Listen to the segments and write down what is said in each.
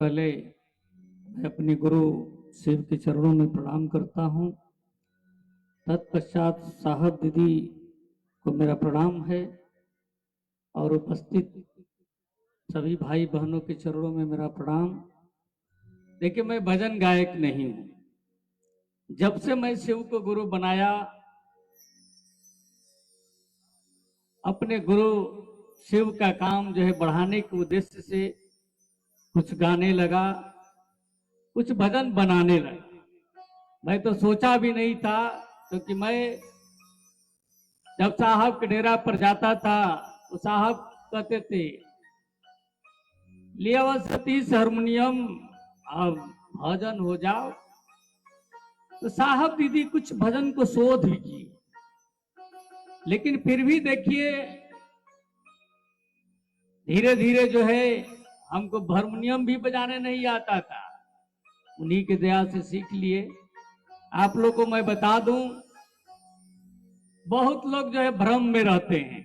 पहले मैं अपने गुरु शिव के चरणों में प्रणाम करता हूँ। तत्पश्चात साहब दीदी को मेरा प्रणाम है और उपस्थित सभी भाई बहनों के चरणों में मेरा प्रणाम। देखिए, मैं भजन गायक नहीं हूँ। जब से मैं शिव को गुरु बनाया, अपने गुरु शिव का काम जो है बढ़ाने के उद्देश्य से कुछ गाने लगा, कुछ भजन बनाने लगा। मैं तो सोचा भी नहीं था, क्योंकि मैं जब साहब के डेरा पर जाता था तो साहब कहते थे, लिया सतीश हारमोनियम, अब भजन हो जाओ। तो साहब दीदी कुछ भजन को शोध ही की, लेकिन फिर भी देखिए धीरे धीरे जो है हमको हारमोनियम भी बजाने नहीं आता था, उन्हीं के दया से सीख लिए। आप लोग को मैं बता दूं, बहुत लोग जो है भ्रम में रहते हैं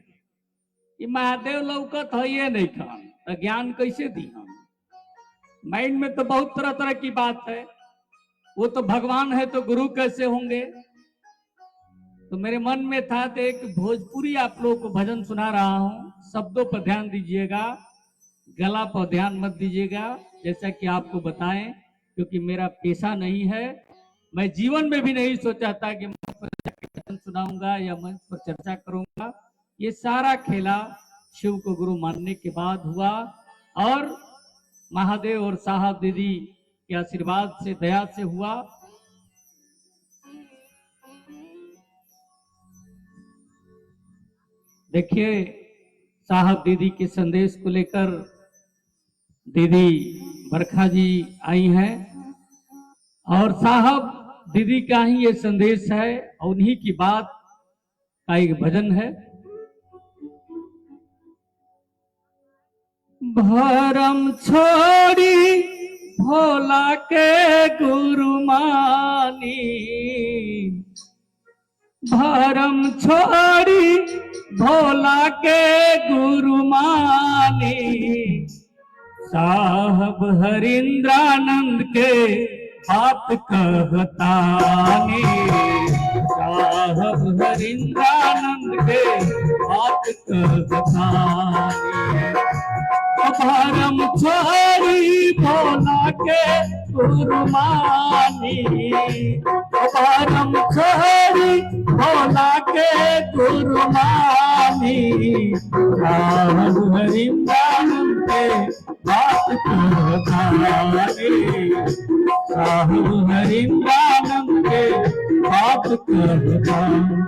कि महादेव लौकत है, ये नहीं खान तो ज्ञान कैसे दी हम। माइंड में तो बहुत तरह तरह की बात है, वो तो भगवान है तो गुरु कैसे होंगे। तो मेरे मन में था तो एक भोजपुरी आप लोगों को भजन सुना रहा हूं। शब्दों पर ध्यान दीजिएगा, गला पर ध्यान मत दीजिएगा, जैसा कि आपको बताएं, क्योंकि मेरा पेशा नहीं है। मैं जीवन में भी नहीं सोचा था कि मंच पर भजन सुनाऊंगा या मंच पर चर्चा करूंगा। ये सारा खेला शिव को गुरु मानने के बाद हुआ और महादेव और साहब दीदी के आशीर्वाद से, दया से हुआ। देखिए, साहब दीदी के संदेश को लेकर दीदी बरखा जी आई हैं और साहब दीदी का ही ये संदेश है और उन्हीं की बात का एक भजन है। भरम छोड़ी भोला के गुरु मानी, भरम छोड़ी भोला के गुरु मानी, साहब हरिंद्रानंद के बात कहतानी, साहब हरिंद्रानंद के बात कहतानी। भरम छोड़ी भोला के गुरु मानी, भरम छोड़ी भोला के गुरु मानी, साहब हरिंद्रानंद के बात कहतानी, साहब हरिंद्रानंद के बात कहतानी।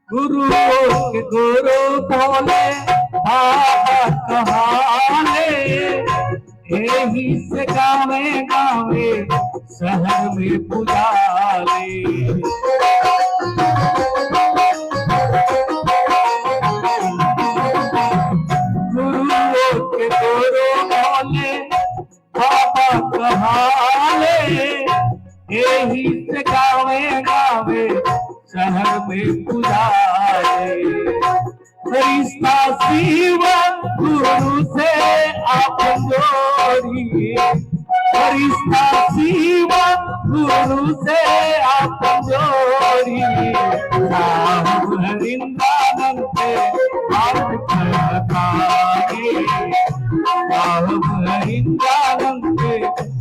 गुरु के गुरु बोले बाबा कहाले, यही से गावे गावे शहर में पुजाले। गुरु के गुरु बोले बाबा कहाले, यही से गावे गावे शहर में पुजारे। रिश्ता शिव गुरु से आप जोड़िए, रिश्ता शिव गुरु से आप जोड़िए, साहब हरिंद्रानंद के बात कहतानी, साहब हरिंद्रानंद के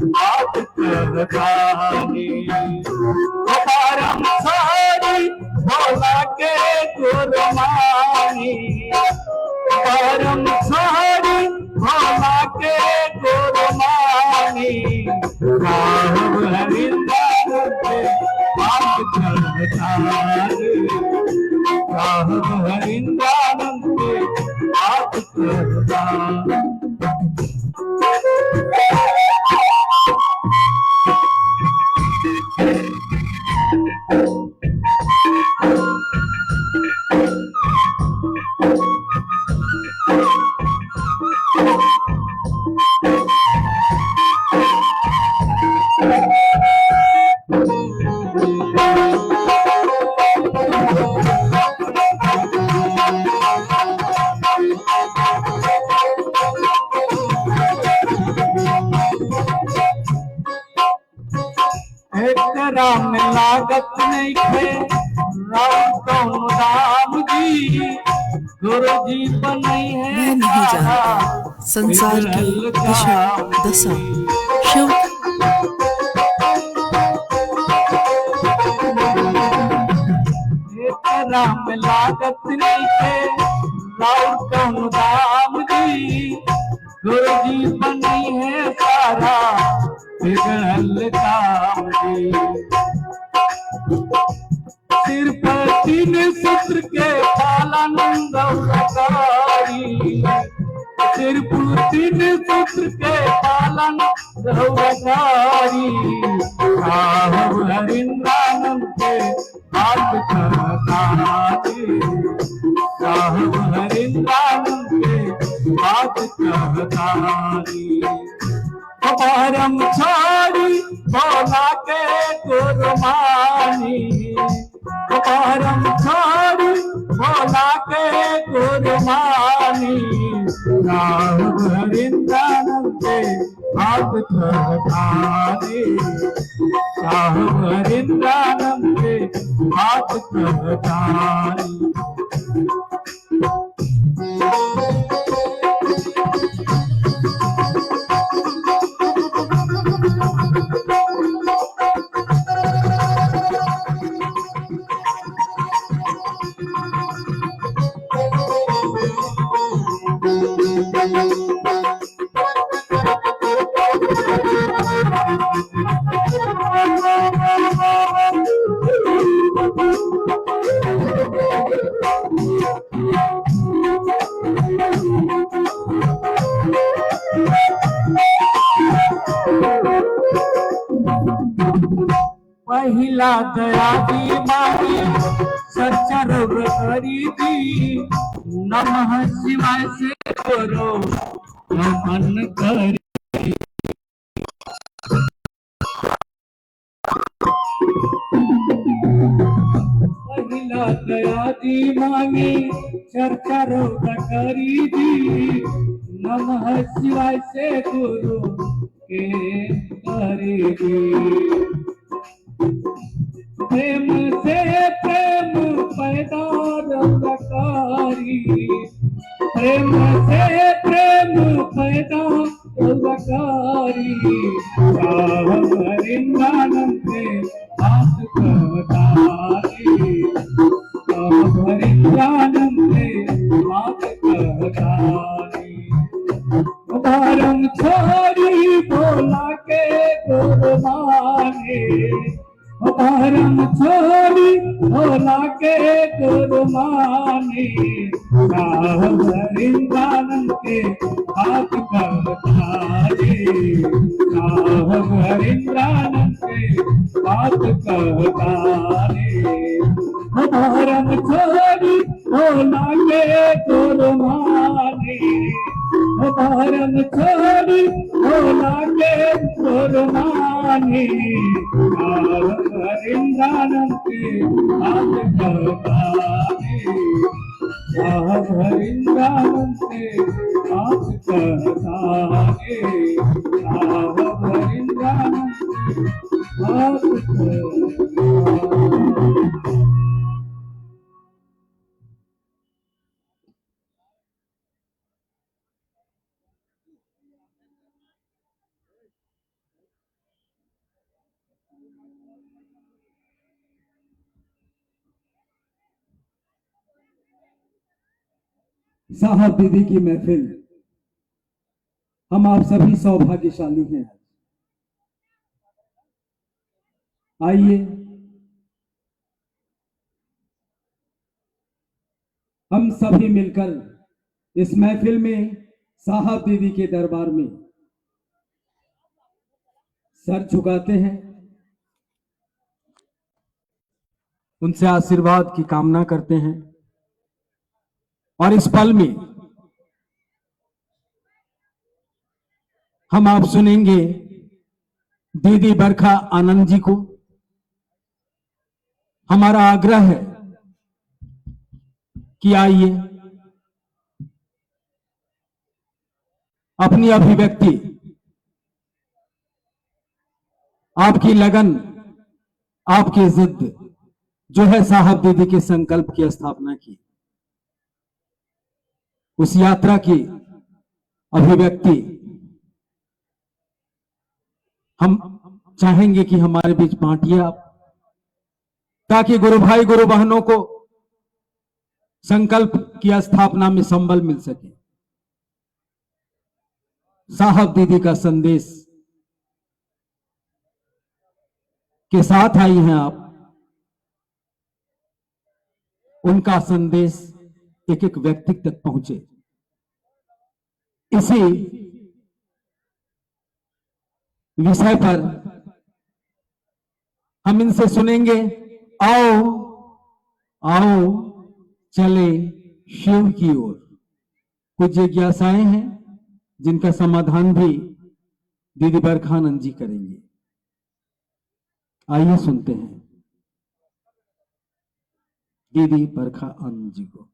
बात कहतानी। भरम छोड़ी भोला के गुरु मानी, भरम छोड़ी भोला के गुरु मानी, साहब हरिंद्रानंद के बात कहतानी, साहब हरिंद्रानंद के बात कहतानी। एकरा में लागत नहीं थे राम कौन राम जी गुरु जी बनई है मैं नहीं जानता संसार की दिशा दशा शिव एकरा में लागत नहीं थे राम कौन राम जी गुरु जी बनई है सारा बिगड़ल काम जी सिर पर तीन सूत्र के पालन रौकारी सिर पर तीन सूत्र के पालन रौकारी साहब हरिंद्रानंद के हाथ कहतारी साहब हरिंद्रानंद के हाथ कहतारी परम छोड़ी भोला के गुरमानी परम छोड़ी भोला के गुरमानी राम हरिंद्रानंद के हाथ कहतारी साहब हरिंद्रानंद के हाथ कहतारी पहिला दया दी माही सच्चर करी दी नमः शिवाय से करो मन करी पहिला दया दी माही चर्चर करी दी नमः शिवाय से गुरु के करेगी प्रेम से प्रेम पैदा रंगकारी प्रेम से प्रेम पैदा रंगकारी साहब हरिंद्रानंद के हाथ कहतारी साहब हरिंद्रानंद के हाथ कहतारी धर्म छोड़ी भोला के गुरमाने धर्म छोड़ी भोला के गुरमानी साहब हरिंद्रानंद के हाथ कहतारी साहब हरिंद्रानंद के हाथ कहतारी धर्म छोड़ी भोला के गुरमानी धर्म छोड़ी भोला के गुरमानी साहब हरिंद्रानंद के हाथ कहतारी साहब हरिंद्रानंद के हाथ कहतारी साहब हरिंद्रानंद के हाथ कहतारी। साहब दीदी की महफिल, हम आप सभी सौभाग्यशाली हैं। आइए हम सभी मिलकर इस महफिल में साहब दीदी के दरबार में सर झुकाते हैं। उनसे आशीर्वाद की कामना करते हैं। और इस पल में हम आप सुनेंगे दीदी बरखा आनंद जी को। हमारा आग्रह है कि आइए अपनी अभिव्यक्ति, आपकी लगन, आपकी जिद जो है साहब दीदी के संकल्प की स्थापना की, उस यात्रा की अभिव्यक्ति हम चाहेंगे कि हमारे बीच बांटिए आप, ताकि गुरु भाई गुरु बहनों को संकल्प की स्थापना में संबल मिल सके। साहब दीदी का संदेश के साथ आई हैं आप, उनका संदेश एक एक व्यक्ति तक पहुंचे, इसी विषय पर हम इनसे सुनेंगे। आओ आओ चले शिव की ओर। कुछ जिज्ञासाएं हैं जिनका समाधान भी दीदी बरखानंद जी करेंगे। आइए सुनते हैं दीदी बरखा आनंद जी को।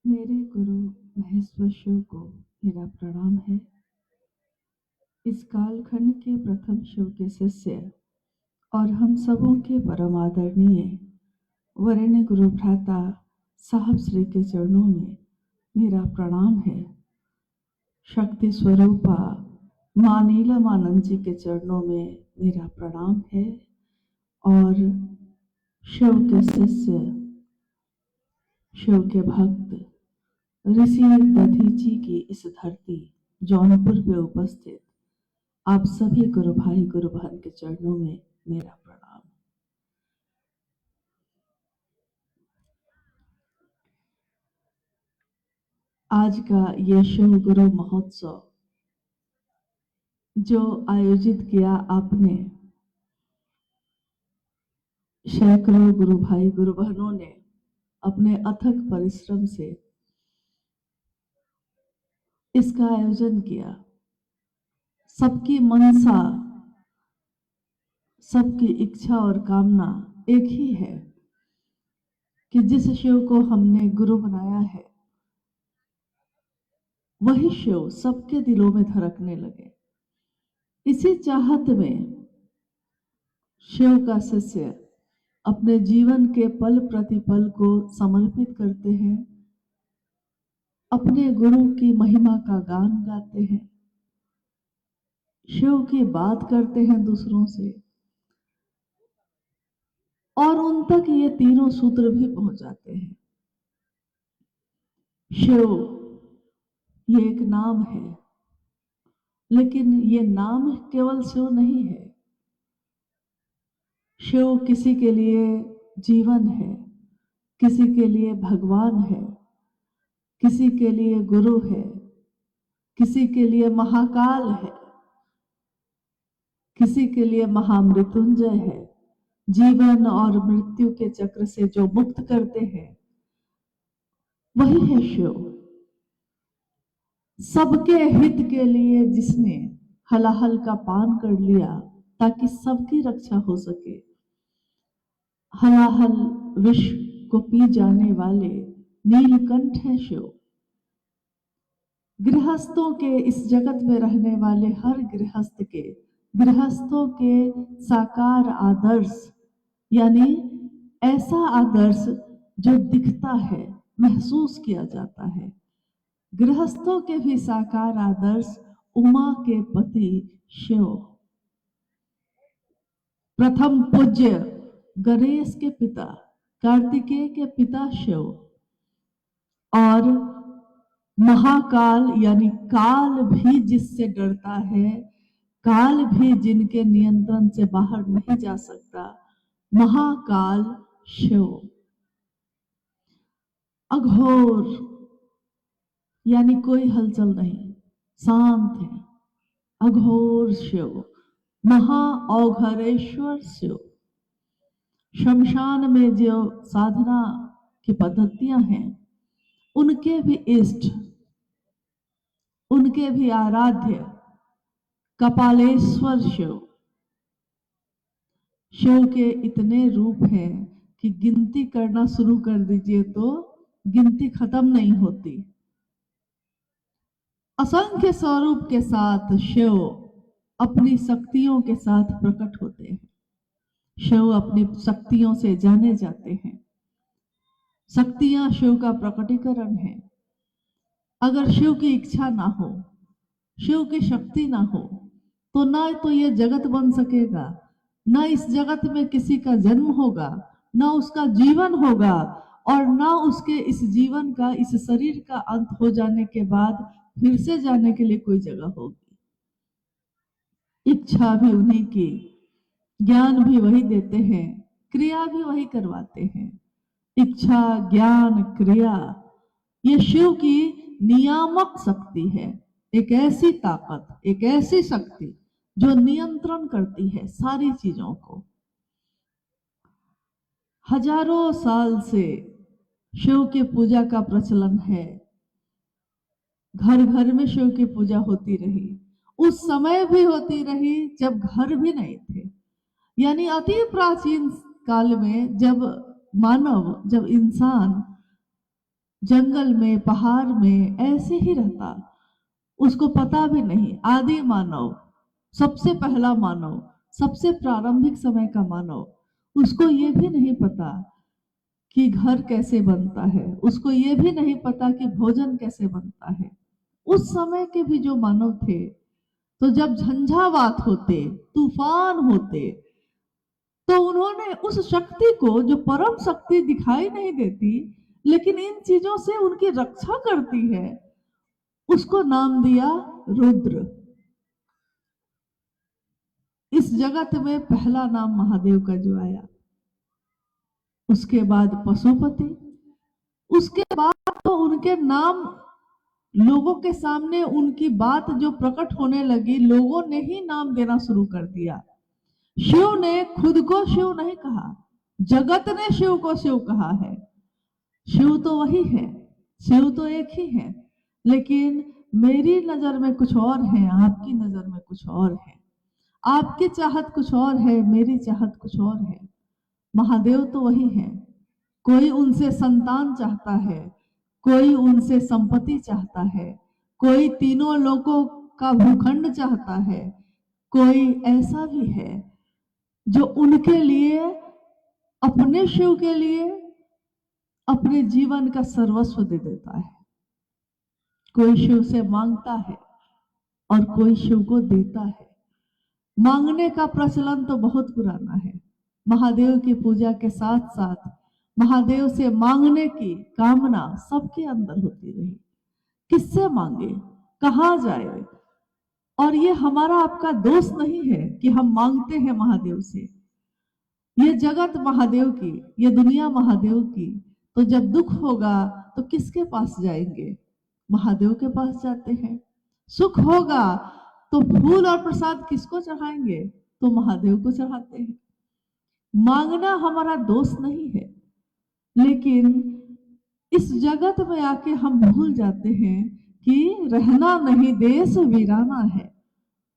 मेरे गुरु महेश्वर शिव को मेरा प्रणाम है। इस कालखंड के प्रथम शिव के शिष्य और हम सबों के परम आदरणीय वरेण्य गुरु भ्राता साहब श्री के चरणों में मेरा प्रणाम है। शक्ति स्वरूपा मां नीलमानंद जी के चरणों में मेरा प्रणाम है। और शिव के शिष्य, शिव के भक्त ऋषि दधीची की इस धरती जौनपुर पे उपस्थित आप सभी गुरु भाई गुरु बहन के चरणों में मेरा प्रणाम। आज का ये शिव गुरु महोत्सव जो आयोजित किया आपने, सैकड़ों गुरु भाई गुरु बहनों ने अपने अथक परिश्रम से इसका आयोजन किया। सबकी मनसा, सबकी इच्छा और कामना एक ही है कि जिस शिव को हमने गुरु बनाया है वही शिव सबके दिलों में धड़कने लगे। इसी चाहत में शिव का शिष्य अपने जीवन के पल प्रतिपल को समर्पित करते हैं, अपने गुरु की महिमा का गान गाते हैं, शिव की बात करते हैं दूसरों से, और उन तक ये तीनों सूत्र भी पहुंच जाते हैं। शिव ये एक नाम है, लेकिन ये नाम केवल शिव नहीं है। शिव किसी के लिए जीवन है, किसी के लिए भगवान है, किसी के लिए गुरु है, किसी के लिए महाकाल है, किसी के लिए महामृत्युंजय है। जीवन और मृत्यु के चक्र से जो मुक्त करते हैं वही है शिव। सबके हित के लिए जिसने हलाहल का पान कर लिया ताकि सबकी रक्षा हो सके, हलाहल विष को पी जाने वाले नीलकंठ है शिव। गृहस्थों के, इस जगत में रहने वाले हर गृहस्थ के, गृहस्थों के साकार आदर्श, यानी ऐसा आदर्श जो दिखता है, महसूस किया जाता है। गृहस्थों के भी साकार आदर्श उमा के पति शिव। प्रथम पूज्य गणेश के पिता, कार्तिकेय के पिता शिव, और महाकाल यानी काल भी जिससे डरता है, काल भी जिनके नियंत्रण से बाहर नहीं जा सकता, महाकाल शिव। अघोर यानी कोई हलचल नहीं, शांत है, अघोर शिव, महाऔघरेश्वर शिव। शमशान में जो साधना की पद्धतियां हैं, उनके भी इष्ट, उनके भी आराध्य कपालेश्वर शिव। शिव के इतने रूप हैं कि गिनती करना शुरू कर दीजिए तो गिनती खत्म नहीं होती। असंख्य स्वरूप के साथ शिव अपनी शक्तियों के साथ प्रकट होते हैं। शिव अपनी शक्तियों से जाने जाते हैं। शक्तियां शिव का प्रकटीकरण है। अगर शिव की इच्छा ना हो, शिव की शक्ति ना हो, तो ना तो ये जगत बन सकेगा, ना इस जगत में किसी का जन्म होगा, ना उसका जीवन होगा, और ना उसके इस जीवन का, इस शरीर का अंत हो जाने के बाद फिर से जाने के लिए कोई जगह होगी। इच्छा भी उन्हीं की, ज्ञान भी वही देते हैं, क्रिया भी वही करवाते हैं। इच्छा, ज्ञान, क्रिया, ये शिव की नियामक शक्ति है। एक ऐसी ताकत, एक ऐसी शक्ति जो नियंत्रण करती है सारी चीजों को। हजारों साल से शिव की पूजा का प्रचलन है। घर घर में शिव की पूजा होती रही। उस समय भी होती रही जब घर भी नहीं थे। यानी अति प्राचीन काल में जब मानव, जब इंसान जंगल में, पहाड़ में ऐसे ही रहता, उसको पता भी नहीं, आदि मानव, सबसे पहला मानव, सबसे प्रारंभिक समय का मानव, उसको ये भी नहीं पता कि घर कैसे बनता है, उसको ये भी नहीं पता कि भोजन कैसे बनता है। उस समय के भी जो मानव थे, तो जब झंझावात होते, तूफान होते, तो उन्होंने उस शक्ति को, जो परम शक्ति दिखाई नहीं देती लेकिन इन चीजों से उनकी रक्षा करती है, उसको नाम दिया रुद्र। इस जगत में पहला नाम महादेव का जो आया, उसके बाद पशुपति, उसके बाद तो उनके नाम लोगों के सामने, उनकी बात जो प्रकट होने लगी, लोगों ने ही नाम देना शुरू कर दिया। शिव ने खुद को शिव नहीं कहा, जगत ने शिव को शिव कहा है। शिव तो वही है, शिव तो एक ही है, लेकिन मेरी नजर में कुछ और है, आपकी नजर में कुछ और है, आपकी चाहत कुछ और है, मेरी चाहत कुछ और है। महादेव तो वही है। कोई उनसे संतान चाहता है, कोई उनसे संपत्ति चाहता है, कोई तीनों लोगों का भूखंड चाहता है, कोई ऐसा भी है जो उनके लिए, अपने शिव के लिए अपने जीवन का सर्वस्व दे देता है। कोई शिव से मांगता है और कोई शिव को देता है। मांगने का प्रचलन तो बहुत पुराना है। महादेव की पूजा के साथ साथ महादेव से मांगने की कामना सबके अंदर होती रही। किससे मांगे, कहाँ जाए? और ये हमारा आपका दोष नहीं है कि हम मांगते हैं महादेव से। ये जगत महादेव की, ये दुनिया महादेव की। तो जब दुख होगा तो किसके पास जाएंगे? महादेव के पास जाते हैं। सुख होगा तो फूल और प्रसाद किसको चढ़ाएंगे? तो महादेव को चढ़ाते हैं। मांगना हमारा दोष नहीं है, लेकिन इस जगत में आके हम भूल जाते हैं कि रहना नहीं देश वीराना है।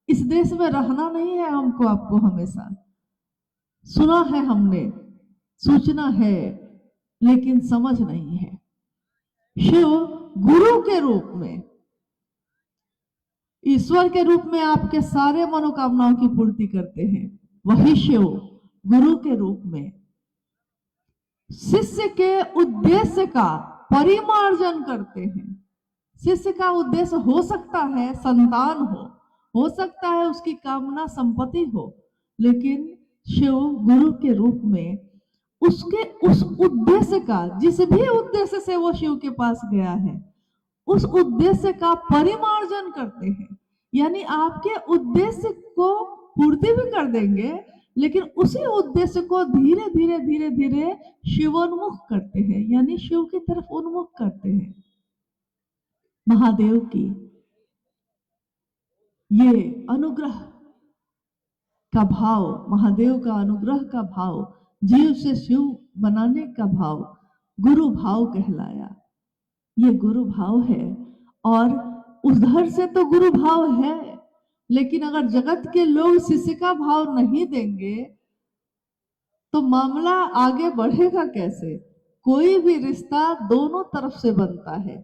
इस देश में रहना नहीं है हमको, आपको हमेशा सुना है हमने, सोचना है, लेकिन समझ नहीं है। शिव गुरु के रूप में, ईश्वर के रूप में आपके सारे मनोकामनाओं की पूर्ति करते हैं। वही शिव गुरु के रूप में शिष्य के उद्देश्य का परिमार्जन करते हैं। शिष्य का उद्देश्य हो सकता है संतान हो सकता है उसकी कामना संपत्ति हो, लेकिन शिव गुरु के रूप में उसके उस उद्देश्य का, जिस भी उद्देश्य से वो शिव के पास गया है, उस उद्देश्य का परिमार्जन करते हैं, यानी आपके उद्देश्य को पूर्ति भी कर देंगे, लेकिन उसी उद्देश्य को धीरे धीरे धीरे धीरे शिवोन्मुख करते हैं, यानी शिव की तरफ उन्मुख करते हैं। महादेव की ये अनुग्रह का भाव, महादेव का अनुग्रह का भाव, जीव से शिव बनाने का भाव गुरु भाव कहलाया। ये गुरु भाव है, और उधर से तो गुरु भाव है, लेकिन अगर जगत के लोग शिष्य का भाव नहीं देंगे तो मामला आगे बढ़ेगा कैसे? कोई भी रिश्ता दोनों तरफ से बनता है।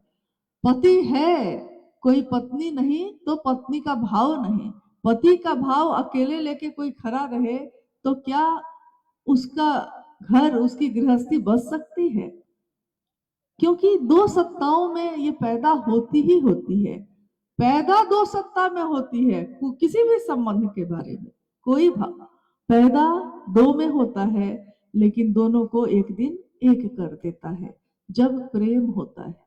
पति है, कोई पत्नी नहीं तो पत्नी का भाव नहीं, पति का भाव अकेले लेके कोई खड़ा रहे तो क्या उसका घर, उसकी गृहस्थी बच सकती है? क्योंकि दो सत्ताओं में ये पैदा होती ही होती है, पैदा दो सत्ता में होती है। किसी भी संबंध के बारे में कोई भाव पैदा दो में होता है, लेकिन दोनों को एक दिन एक कर देता है जब प्रेम होता है।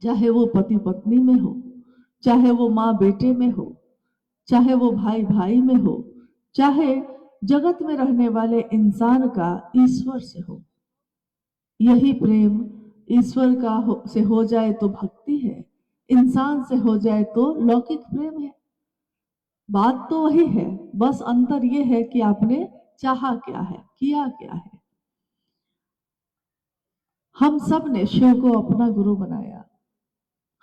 चाहे वो पति पत्नी में हो, चाहे वो माँ बेटे में हो, चाहे वो भाई भाई में हो, चाहे जगत में रहने वाले इंसान का ईश्वर से हो। यही प्रेम ईश्वर का से हो जाए तो भक्ति है, इंसान से हो जाए तो लौकिक प्रेम है। बात तो वही है, बस अंतर यह है कि आपने चाहा क्या है, किया क्या है। हम सब ने शिव को अपना गुरु बनाया।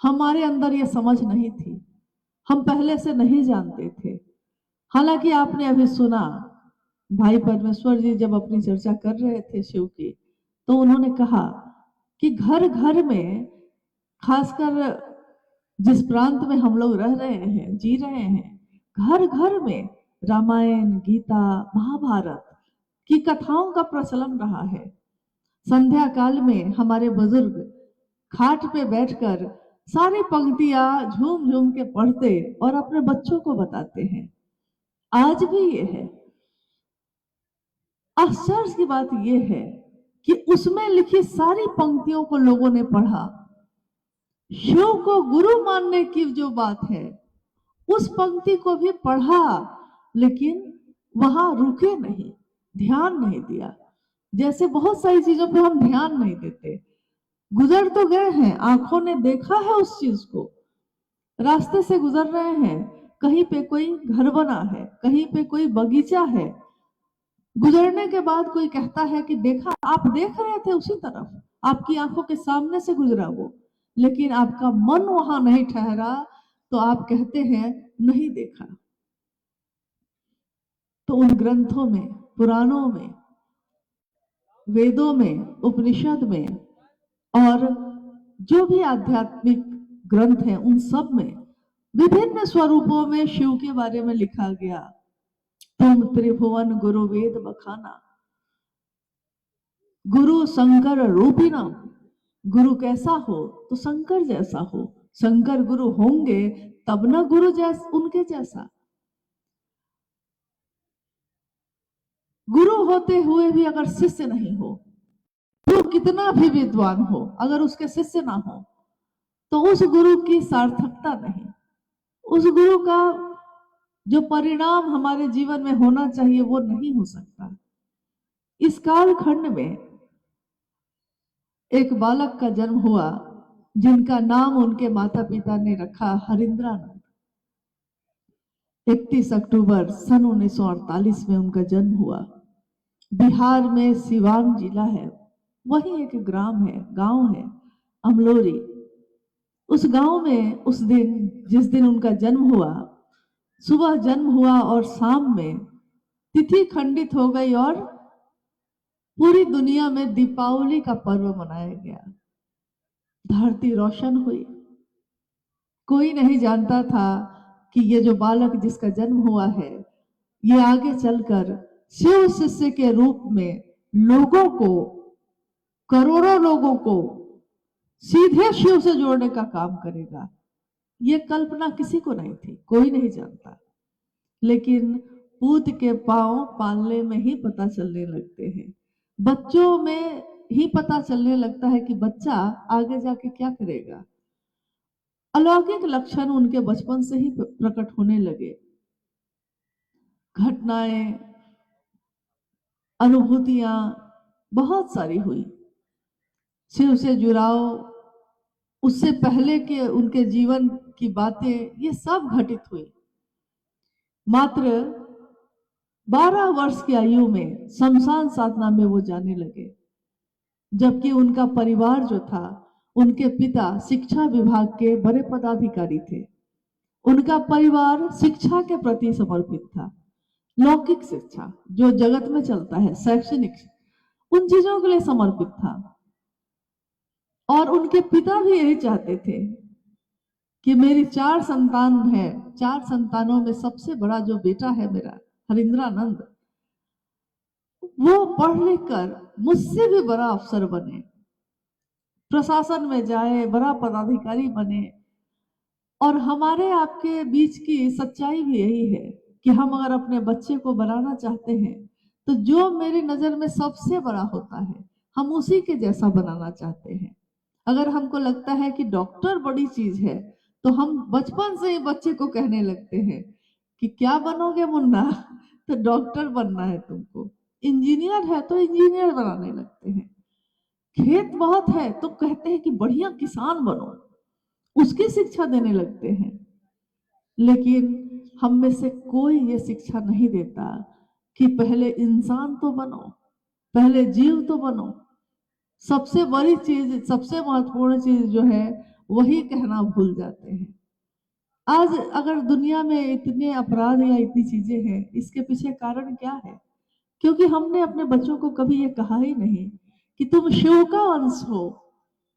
हमारे अंदर ये समझ नहीं थी, हम पहले से नहीं जानते थे। हालांकि आपने अभी सुना, भाई परमेश्वर जी जब अपनी चर्चा कर रहे थे शिव की, तो उन्होंने कहा कि घर घर में, खासकर जिस प्रांत में हम लोग रह रहे हैं, जी रहे हैं, घर घर में रामायण, गीता, महाभारत की कथाओं का प्रचलन रहा है। संध्या काल में हमारे बुजुर्ग खाट पे बैठकर सारी पंक्तियां झूम झूम के पढ़ते और अपने बच्चों को बताते हैं। आज भी ये है। आश्चर्य की बात यह है कि उसमें लिखी सारी पंक्तियों को लोगों ने पढ़ा। शिव को गुरु मानने की जो बात है, उस पंक्ति को भी पढ़ा, लेकिन वहां रुके नहीं, ध्यान नहीं दिया। जैसे बहुत सारी चीजों पे हम ध्यान नहीं देते, गुजर तो गए हैं, आंखों ने देखा है उस चीज को, रास्ते से गुजर रहे हैं, कहीं पे कोई घर बना है, कहीं पे कोई बगीचा है, गुजरने के बाद कोई कहता है कि देखा, आप देख रहे थे उसी तरफ, आपकी आंखों के सामने से गुजरा वो, लेकिन आपका मन वहां नहीं ठहरा, तो आप कहते हैं नहीं देखा। तो उन ग्रंथों में, पुराणों में, वेदों में, उपनिषद में और जो भी आध्यात्मिक ग्रंथ हैं, उन सब में विभिन्न स्वरूपों में शिव के बारे में लिखा गया। तुम त्रिभुवन गुरु वेद बखाना, गुरु शंकर रूपिणा। गुरु कैसा हो तो शंकर जैसा हो, शंकर गुरु होंगे तब ना गुरु जैसा, उनके जैसा। गुरु होते हुए भी अगर शिष्य नहीं हो, गुरु कितना भी विद्वान हो, अगर उसके शिष्य ना हो तो उस गुरु की सार्थकता नहीं, उस गुरु का जो परिणाम हमारे जीवन में होना चाहिए वो नहीं हो सकता। इस कालखंड में एक बालक का जन्म हुआ, जिनका नाम उनके माता पिता ने रखा हरिंद्रानंद। 31 अक्टूबर सन 1948 में उनका जन्म हुआ। बिहार में सिवान जिला है, वही एक ग्राम है, गांव है अमलोरी। उस गांव में उस दिन, जिस दिन उनका जन्म हुआ, सुबह जन्म हुआ और शाम में तिथि खंडित हो गई और पूरी दुनिया में दीपावली का पर्व मनाया गया। धरती रोशन हुई। कोई नहीं जानता था कि ये जो बालक जिसका जन्म हुआ है, ये आगे चलकर शिव शिष्य के रूप में लोगों को, करोड़ों लोगों को सीधे शिव से जोड़ने का काम करेगा। ये कल्पना किसी को नहीं थी, कोई नहीं जानता। लेकिन पूत के पांव पालने में ही पता चलने लगते हैं। बच्चों में ही पता चलने लगता है कि बच्चा आगे जाके क्या करेगा। अलौकिक लक्षण उनके बचपन से ही प्रकट होने लगे। घटनाएं, अनुभूतियां बहुत सारी हुई। शिव से जुड़ाव, उससे पहले के उनके जीवन की बातें, ये सब घटित हुई। मात्र 12 वर्ष की आयु में शमशान साधना में वो जाने लगे, जबकि उनका परिवार जो था, उनके पिता शिक्षा विभाग के बड़े पदाधिकारी थे। उनका परिवार शिक्षा के प्रति समर्पित था। लौकिक शिक्षा जो जगत में चलता है, शैक्षणिक, उन चीजों के लिए समर्पित था। और उनके पिता भी यही चाहते थे कि मेरी 4 संतान है, 4 संतानों में सबसे बड़ा जो बेटा है मेरा हरिंद्रानंद, वो पढ़ लिख कर मुझसे भी बड़ा अफसर बने, प्रशासन में जाए, बड़ा पदाधिकारी बने। और हमारे आपके बीच की सच्चाई भी यही है कि हम अगर अपने बच्चे को बनाना चाहते हैं तो जो मेरी नजर में सबसे बड़ा होता है, हम उसी के जैसा बनाना चाहते हैं। अगर हमको लगता है कि डॉक्टर बड़ी चीज है, तो हम बचपन से ही बच्चे को कहने लगते हैं कि क्या बनोगे मुन्ना, तो डॉक्टर बनना है तुमको। इंजीनियर है तो इंजीनियर बनाने लगते हैं। खेत बहुत है तो कहते हैं कि बढ़िया किसान बनो, उसकी शिक्षा देने लगते हैं। लेकिन हम में से कोई ये शिक्षा नहीं देता कि पहले इंसान तो बनो, पहले जीव तो बनो। सबसे बड़ी चीज, सबसे महत्वपूर्ण चीज जो है, वही कहना भूल जाते हैं। आज अगर दुनिया में इतने अपराध या इतनी चीजें हैं, इसके पीछे कारण क्या है? क्योंकि हमने अपने बच्चों को कभी ये कहा ही नहीं कि तुम शिव का अंश हो,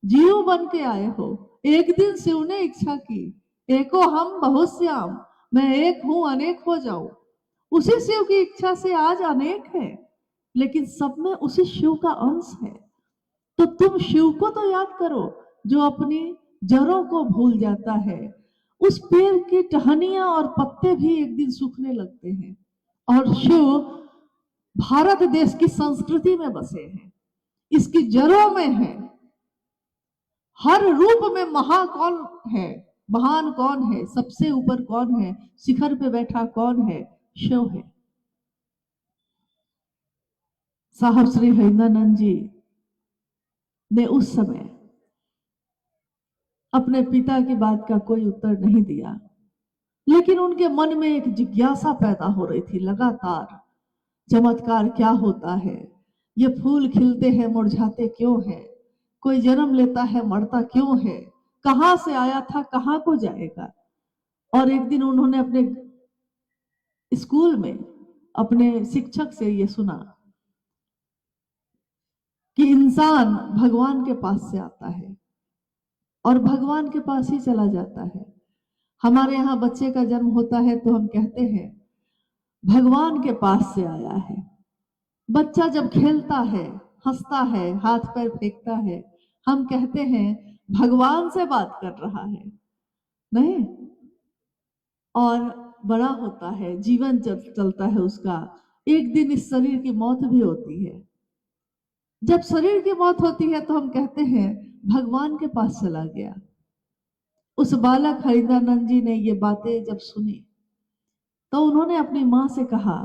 जीव बन के आए हो। एक दिन शिव ने इच्छा की, एको हम बहुत श्याम, मैं एक हूं अनेक हो जाऊं। उसी शिव की इच्छा से आज अनेक है, लेकिन सब में उसी शिव का अंश है। तो तुम शिव को तो याद करो जो अपनी जड़ों को भूल जाता है। उस पेड़ की टहनियां और पत्ते भी एक दिन सूखने लगते हैं। और शिव भारत देश की संस्कृति में बसे हैं, इसकी जड़ों में है। हर रूप में महा कौन है, महान कौन है, सबसे ऊपर कौन है, शिखर पे बैठा कौन है? शिव है। साहब श्री हरिंद्रानंद जी ने उस समय अपने पिता की बात का कोई उत्तर नहीं दिया, लेकिन उनके मन में एक जिज्ञासा पैदा हो रही थी लगातार। चमत्कार क्या होता है? ये फूल खिलते हैं, मुरझाते क्यों हैं? कोई जन्म लेता है, मरता क्यों है? कहां से आया था, कहां को जाएगा? और एक दिन उन्होंने अपने स्कूल में अपने शिक्षक से ये सुना कि इंसान भगवान के पास से आता है और भगवान के पास ही चला जाता है। हमारे यहाँ बच्चे का जन्म होता है तो हम कहते हैं भगवान के पास से आया है। बच्चा जब खेलता है, हंसता है, हाथ पैर फेंकता है, हम कहते हैं भगवान से बात कर रहा है, नहीं? और बड़ा होता है, जीवन चलता है उसका, एक दिन इस शरीर की मौत भी होती है। जब शरीर की मौत होती है तो हम कहते हैं भगवान के पास चला गया। उस बालक हरिंद्रानंद जी ने ये बातें जब सुनी तो उन्होंने अपनी मां से कहा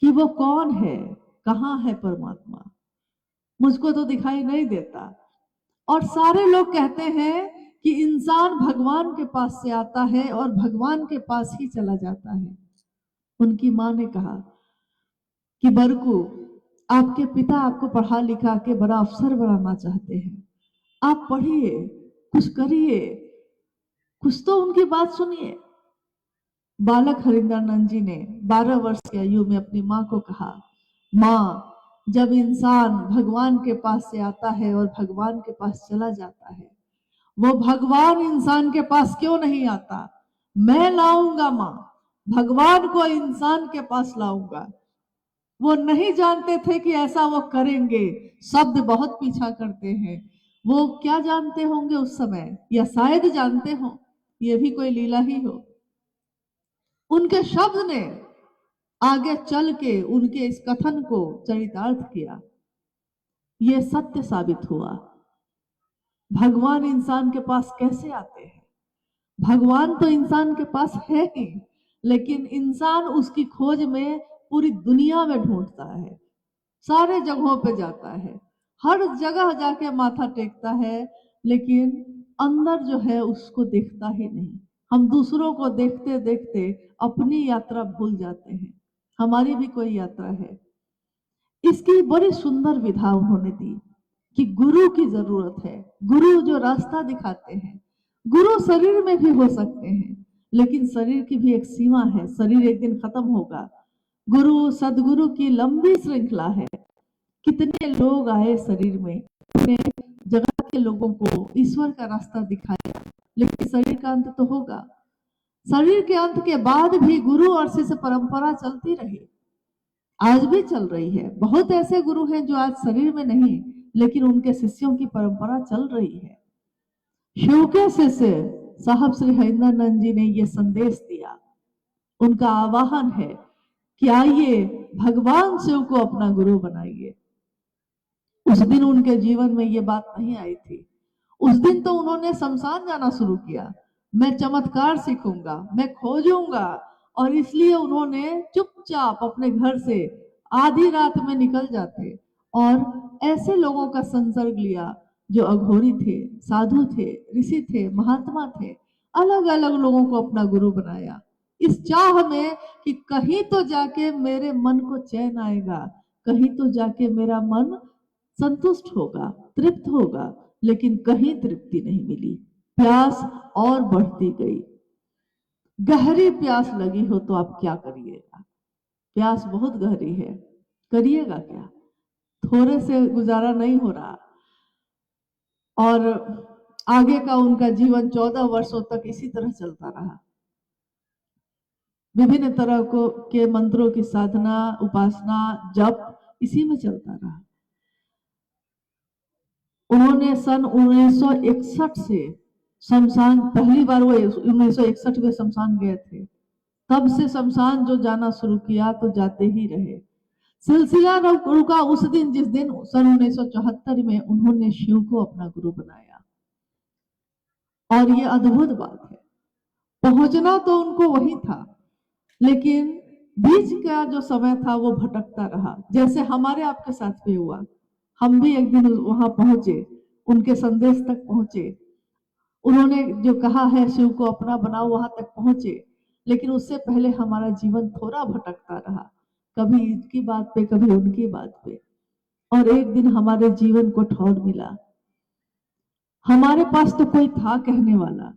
कि वो कौन है, कहाँ है परमात्मा? मुझको तो दिखाई नहीं देता। और सारे लोग कहते हैं कि इंसान भगवान के पास से आता है और भगवान के पास ही चला जाता है। उनकी मां ने कहा कि बरकू, आपके पिता आपको पढ़ा लिखा के बड़ा अफसर बनाना चाहते हैं, आप पढ़िए, कुछ करिए, कुछ तो उनकी बात सुनिए। बालक हरिंद्रानंद जी ने 12 वर्ष की आयु में अपनी मां को कहा, मां, जब इंसान भगवान के पास से आता है और भगवान के पास चला जाता है, वो भगवान इंसान के पास क्यों नहीं आता? मैं लाऊंगा मां, भगवान को इंसान के पास लाऊंगा। वो नहीं जानते थे कि ऐसा वो करेंगे। शब्द बहुत पीछा करते हैं। वो क्या जानते होंगे उस समय, या शायद जानते हो, ये भी कोई लीला ही हो। उनके शब्द ने आगे चल के उनके इस कथन को चरितार्थ किया। ये सत्य साबित हुआ। भगवान इंसान के पास कैसे आते हैं? भगवान तो इंसान के पास है ही, लेकिन इंसान उसकी खोज में पूरी दुनिया में ढूंढता है, सारे जगहों पे जाता है, हर जगह जाके माथा टेकता है, लेकिन अंदर जो है उसको देखता ही नहीं। हम दूसरों को देखते देखते अपनी यात्रा भूल जाते हैं। हमारी भी कोई यात्रा है। इसकी बड़ी सुंदर विधा उन्होंने दी कि गुरु की जरूरत है। गुरु जो रास्ता दिखाते हैं। गुरु शरीर में भी हो सकते हैं, लेकिन शरीर की भी एक सीमा है। शरीर एक दिन खत्म होगा। गुरु सदगुरु की लंबी श्रृंखला है। कितने लोग आए शरीर में, उन्होंने जगत के लोगों को ईश्वर का रास्ता दिखाया, लेकिन शरीर का अंत तो होगा। शरीर के अंत के बाद भी गुरु और शिष्य परंपरा चलती रही, आज भी चल रही है। बहुत ऐसे गुरु हैं जो आज शरीर में नहीं, लेकिन उनके शिष्यों की परंपरा चल रही है। शिव के शिष्य साहब श्री हरिंदरानंद जी ने यह संदेश दिया। उनका आह्वान है कि आइए भगवान शिव को अपना गुरु बनाइए। उस दिन उनके जीवन में ये बात नहीं आई थी। उस दिन तो उन्होंने शमशान जाना शुरू किया। मैं चमत्कार सीखूंगा, मैं खोजूंगा, और इसलिए उन्होंने चुपचाप अपने घर से आधी रात में निकल जाते और ऐसे लोगों का संसर्ग लिया जो अघोरी थे, साधु थे, ऋषि थे, महात्मा थे। अलग अलग लोगों को अपना गुरु बनाया, इस चाह में कि कहीं तो जाके मेरे मन को चैन आएगा, कहीं तो जाके मेरा मन संतुष्ट होगा, तृप्त होगा। लेकिन कहीं तृप्ति नहीं मिली। प्यास और बढ़ती गई। गहरी प्यास लगी हो तो आप क्या करिएगा? प्यास बहुत गहरी है, करिएगा क्या? थोड़े से गुजारा नहीं हो रहा। और आगे का उनका जीवन 14 वर्षों तक इसी तरह चलता रहा। विभिन्न तरह के मंत्रों की साधना, उपासना, जप इसी में चलता रहा। उन्होंने सन 1961 से शमशान, पहली बार वो 1961 में शमशान गए थे, तब से शमशान जो जाना शुरू किया तो जाते ही रहे। सिलसिला रुका उस दिन जिस दिन सन 1974 में उन्होंने शिव को अपना गुरु बनाया। और ये अद्भुत बात है। पहुंचना तो उनको वही था, लेकिन बीच का जो समय था वो भटकता रहा। जैसे हमारे आपके साथ भी हुआ। हम भी एक दिन वहां पहुंचे, उनके संदेश तक पहुंचे, उन्होंने जो कहा है शिव को अपना बनाओ वहां तक पहुंचे, लेकिन उससे पहले हमारा जीवन थोड़ा भटकता रहा, कभी इनकी बात पे, कभी उनकी बात पे। और एक दिन हमारे जीवन को ठौर मिला। हमारे पास तो कोई था कहने वाला,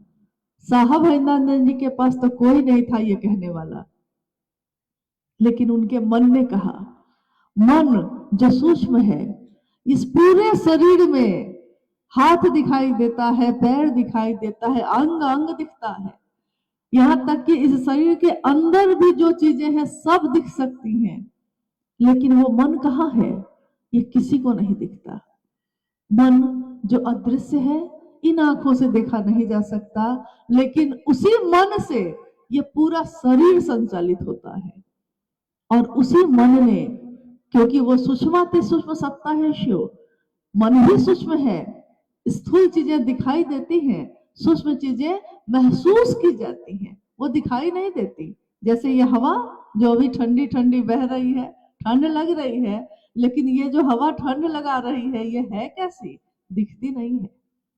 साहब हरिंदरानंद जी के पास तो कोई नहीं था ये कहने वाला, लेकिन उनके मन ने कहा। मन जो सूक्ष्म है, इस पूरे शरीर में हाथ दिखाई देता है, पैर दिखाई देता है, अंग अंग दिखता है, यहां तक कि इस शरीर के अंदर भी जो चीजें हैं सब दिख सकती हैं, लेकिन वो मन कहाँ है ये किसी को नहीं दिखता। मन जो अदृश्य है, इन आंखों से देखा नहीं जा सकता, लेकिन उसी मन से ये पूरा शरीर संचालित होता है। और उसी मन ने, क्योंकि वो सूक्ष्माति सूक्ष्म सत्ता है शिव, मन भी सूक्ष्म है, स्थूल चीजें दिखाई देती हैं, सूक्ष्म चीजें महसूस की जाती हैं, वो दिखाई नहीं देती। जैसे ये हवा जो अभी ठंडी ठंडी बह रही है, ठंड लग रही है, लेकिन ये जो हवा ठंड लगा रही है ये है कैसी? दिखती नहीं है,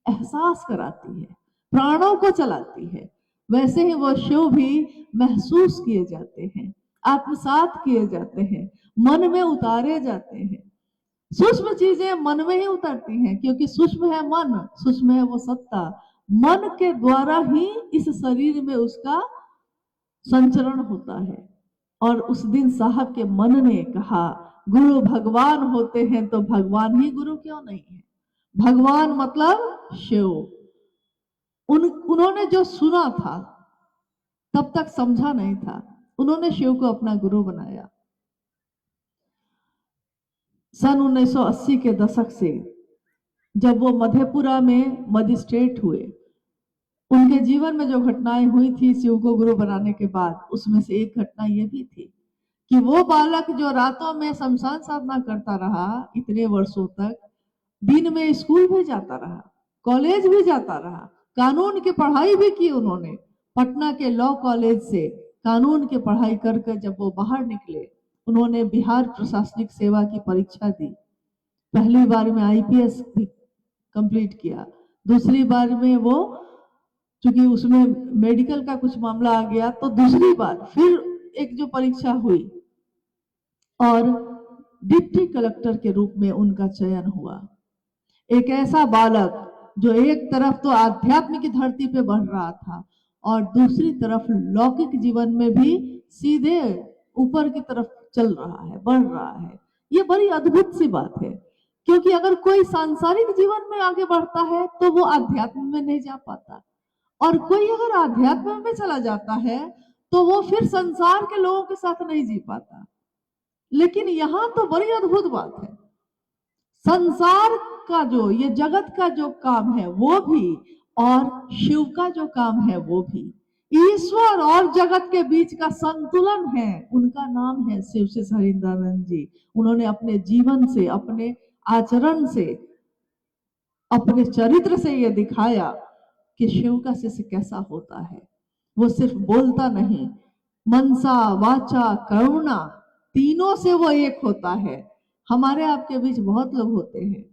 एहसास कराती है, प्राणों को चलाती है। वैसे ही वो शिव भी महसूस किए जाते हैं, आत्मसात किए जाते हैं, मन में उतारे जाते हैं। सूक्ष्म चीजें मन में ही उतरती हैं, क्योंकि सूक्ष्म है मन, सूक्ष्म है वो सत्ता। मन के द्वारा ही इस शरीर में उसका संचरण होता है। और उस दिन साहब के मन ने कहा, गुरु भगवान होते हैं तो भगवान ही गुरु क्यों नहीं है? भगवान मतलब शिव। उन्होंने जो सुना था तब तक समझा नहीं था, उन्होंने शिव को अपना गुरु बनाया। सन 1980 के दशक से जब वो मधेपुरा में मजिस्ट्रेट हुए, उनके जीवन में जो घटनाएं हुई थी शिव को गुरु बनाने के बाद, उसमें से एक घटना ये भी थी कि वो बालक जो रातों में शमशान साधना करता रहा इतने वर्षों तक, दिन में स्कूल भी जाता रहा, कॉलेज भी जाता रहा, कानून की पढ़ाई भी की उन्होंने। पटना के लॉ कॉलेज से कानून की पढ़ाई कर जब वो बाहर निकले, उन्होंने बिहार प्रशासनिक सेवा की परीक्षा दी। पहली बार में आईपीएस भी कंप्लीट किया, दूसरी बार में वो चूंकि उसमें मेडिकल का कुछ मामला आ गया तो दूसरी बार फिर एक जो परीक्षा हुई और डिप्टी कलेक्टर के रूप में उनका चयन हुआ। एक ऐसा बालक जो एक तरफ तो आध्यात्म की धरती पे बढ़ रहा था और दूसरी तरफ लौकिक जीवन में भी सीधे ऊपर की तरफ चल रहा है, बढ़ रहा है। ये बड़ी अद्भुत सी बात है, क्योंकि अगर कोई सांसारिक जीवन में आगे बढ़ता है तो वो आध्यात्म में नहीं जा पाता, और कोई अगर आध्यात्म में चला जाता है तो वो फिर संसार के लोगों के साथ नहीं जी पाता। लेकिन यहाँ तो बड़ी अद्भुत बात है, संसार का जो ये जगत का जो काम है वो भी और शिव का जो काम है वो भी, ईश्वर और जगत के बीच का संतुलन है, उनका नाम है शिव श्री हरिंद्रानंद जी। उन्होंने अपने जीवन से, अपने आचरण से, अपने चरित्र से ये दिखाया कि शिव का शिष्य कैसा होता है। वो सिर्फ बोलता नहीं, मनसा वाचा करुणा तीनों से वो एक होता है। हमारे आपके बीच बहुत लोग होते हैं,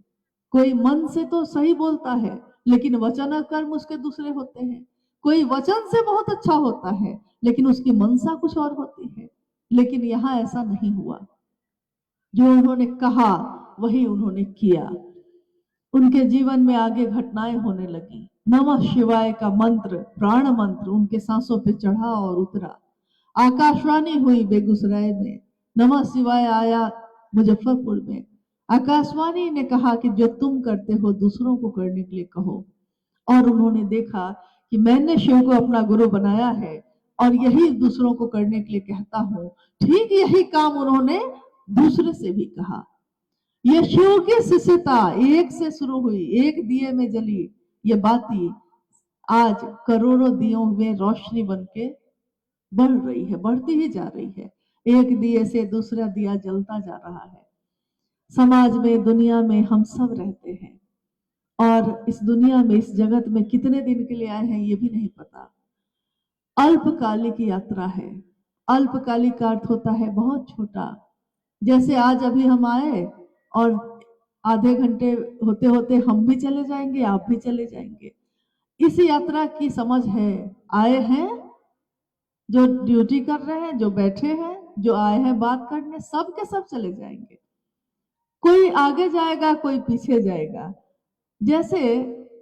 कोई मन से तो सही बोलता है लेकिन वचन और कर्म उसके दूसरे होते हैं। कोई वचन से बहुत अच्छा होता है लेकिन उसकी मनसा कुछ और होती है। लेकिन यहाँ ऐसा नहीं हुआ, जो उन्होंने कहा वही उन्होंने किया। उनके जीवन में आगे घटनाएं होने लगी। नमः शिवाय का मंत्र, प्राण मंत्र उनके सांसों पे चढ़ा और उतरा। आकाशवाणी हुई बेगूसराय में, नमः शिवाय आया मुजफ्फरपुर में। आकाशवाणी ने कहा कि जो तुम करते हो दूसरों को करने के लिए कहो, और उन्होंने देखा कि मैंने शिव को अपना गुरु बनाया है और यही दूसरों को करने के लिए कहता हूं। ठीक यही काम उन्होंने दूसरे से भी कहा। ये शिव की शिष्यता एक से शुरू हुई, एक दिए में जली ये बाती आज करोड़ों दियों में रोशनी बनके बढ़ रही है, बढ़ती ही जा रही है। एक दिए से दूसरा दिया जलता जा रहा है। समाज में, दुनिया में हम सब रहते हैं और इस दुनिया में, इस जगत में कितने दिन के लिए आए हैं ये भी नहीं पता। अल्पकालिक यात्रा है। अल्पकालिक का अर्थ होता है बहुत छोटा। जैसे आज अभी हम आए और आधे घंटे होते होते हम भी चले जाएंगे, आप भी चले जाएंगे। इस यात्रा की समझ है, आए हैं जो ड्यूटी कर रहे हैं, जो बैठे हैं, जो आए हैं बात करने, सब के सब चले जाएंगे। कोई आगे जाएगा, कोई पीछे जाएगा। जैसे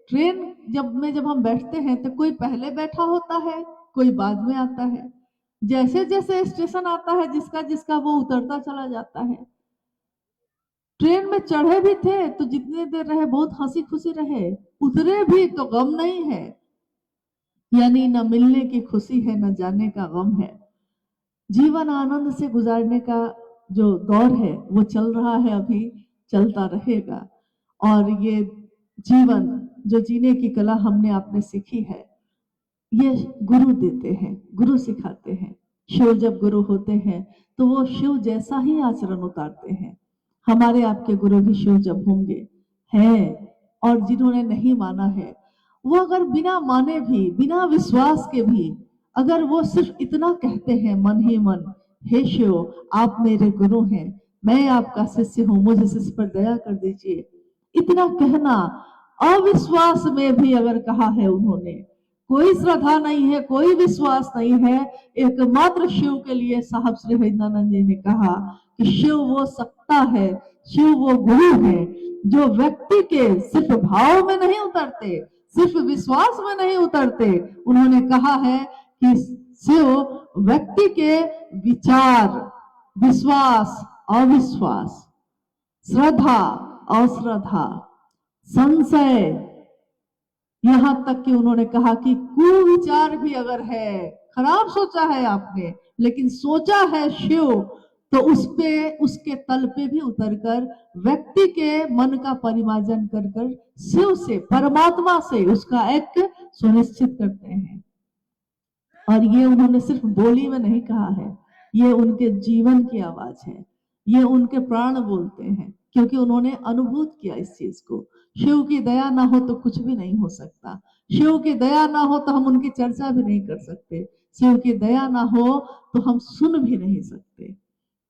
ट्रेन जब हम बैठते हैं तो कोई पहले बैठा होता है, कोई बाद में आता है। जैसे जैसे स्टेशन आता है जिसका जिसका वो उतरता चला जाता है। ट्रेन में चढ़े भी थे तो जितने देर रहे बहुत हंसी खुशी रहे, उतरे भी तो गम नहीं है, यानी न मिलने की खुशी है न जाने का गम है। जीवन आनंद से गुजारने का जो दौर है वो चल रहा है, अभी चलता रहेगा। और ये जीवन जो जीने की कला हमने आपने सीखी है, ये गुरु देते हैं, गुरु सिखाते हैं। शिव जब गुरु होते हैं तो वो शिव जैसा ही आचरण उतारते हैं। हमारे आपके गुरु भी शिव जब होंगे हैं, और जिन्होंने नहीं माना है वो अगर बिना माने भी, बिना विश्वास के भी, अगर वो सिर्फ इतना कहते हैं मन ही मन, हे शिव आप मेरे गुरु हैं, मैं आपका शिष्य हूं, मुझे शिष्य पर दया कर दीजिए, इतना कहना, अविश्वास में भी अगर कहा है उन्होंने, कोई श्रद्धा नहीं है, कोई विश्वास नहीं है, एकमात्र शिव के लिए साहब श्री हरिंद्रानंद जी ने कहा कि शिव वो सत्ता है, शिव वो गुरु है जो व्यक्ति के सिर्फ भाव में नहीं उतरते, सिर्फ विश्वास में नहीं उतरते। उन्होंने कहा है कि शिव व्यक्ति के विचार, विश्वास, अविश्वास, श्रद्धा, अश्रद्धा, संशय, यहां तक कि उन्होंने कहा कि कुविचार भी अगर है, खराब सोचा है आपने लेकिन सोचा है शिव, तो उस पे, उसके तल पे भी उतरकर व्यक्ति के मन का परिमार्जन कर कर शिव से, परमात्मा से उसका ऐक्ट सुनिश्चित करते हैं। और ये उन्होंने सिर्फ बोली में नहीं कहा है, ये उनके जीवन की आवाज है, ये उनके प्राण बोलते हैं। क्योंकि उन्होंने अनुभूत किया इस चीज को। शिव की दया ना हो तो कुछ भी नहीं हो सकता। शिव की दया ना हो तो हम उनकी चर्चा भी नहीं कर सकते। शिव की दया ना हो तो हम सुन भी नहीं सकते।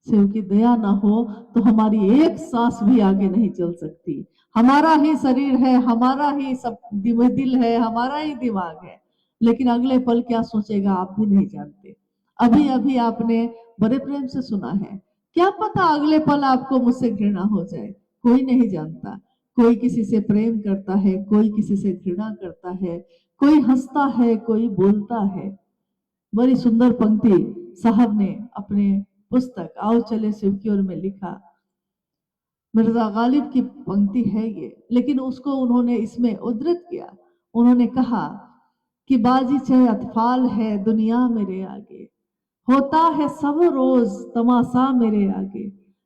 शिव की दया ना हो तो हमारी एक सांस भी आगे नहीं चल सकती। हमारा ही शरीर है, हमारा ही सब दिल है, हमारा ही दिमाग है, लेकिन अगले पल क्या सोचेगा आप भी नहीं जानते। अभी अभी आपने बड़े प्रेम से सुना है, क्या पता अगले पल आपको मुझसे घृणा हो जाए, कोई नहीं जानता। कोई किसी से प्रेम करता है, कोई किसी से घृणा करता है, कोई हंसता है, कोई बोलता है। बड़ी सुंदर पंक्ति साहब ने अपने पुस्तक आओ चले शिव की ओर में लिखा। मिर्जा गालिब की पंक्ति है ये, लेकिन उसको उन्होंने इसमें उद्धृत किया। उन्होंने कहा कि बाजी चाहे अतफाल है दुनिया मेरे आगे, होता है सब रोज तमाशा मेरे आगे।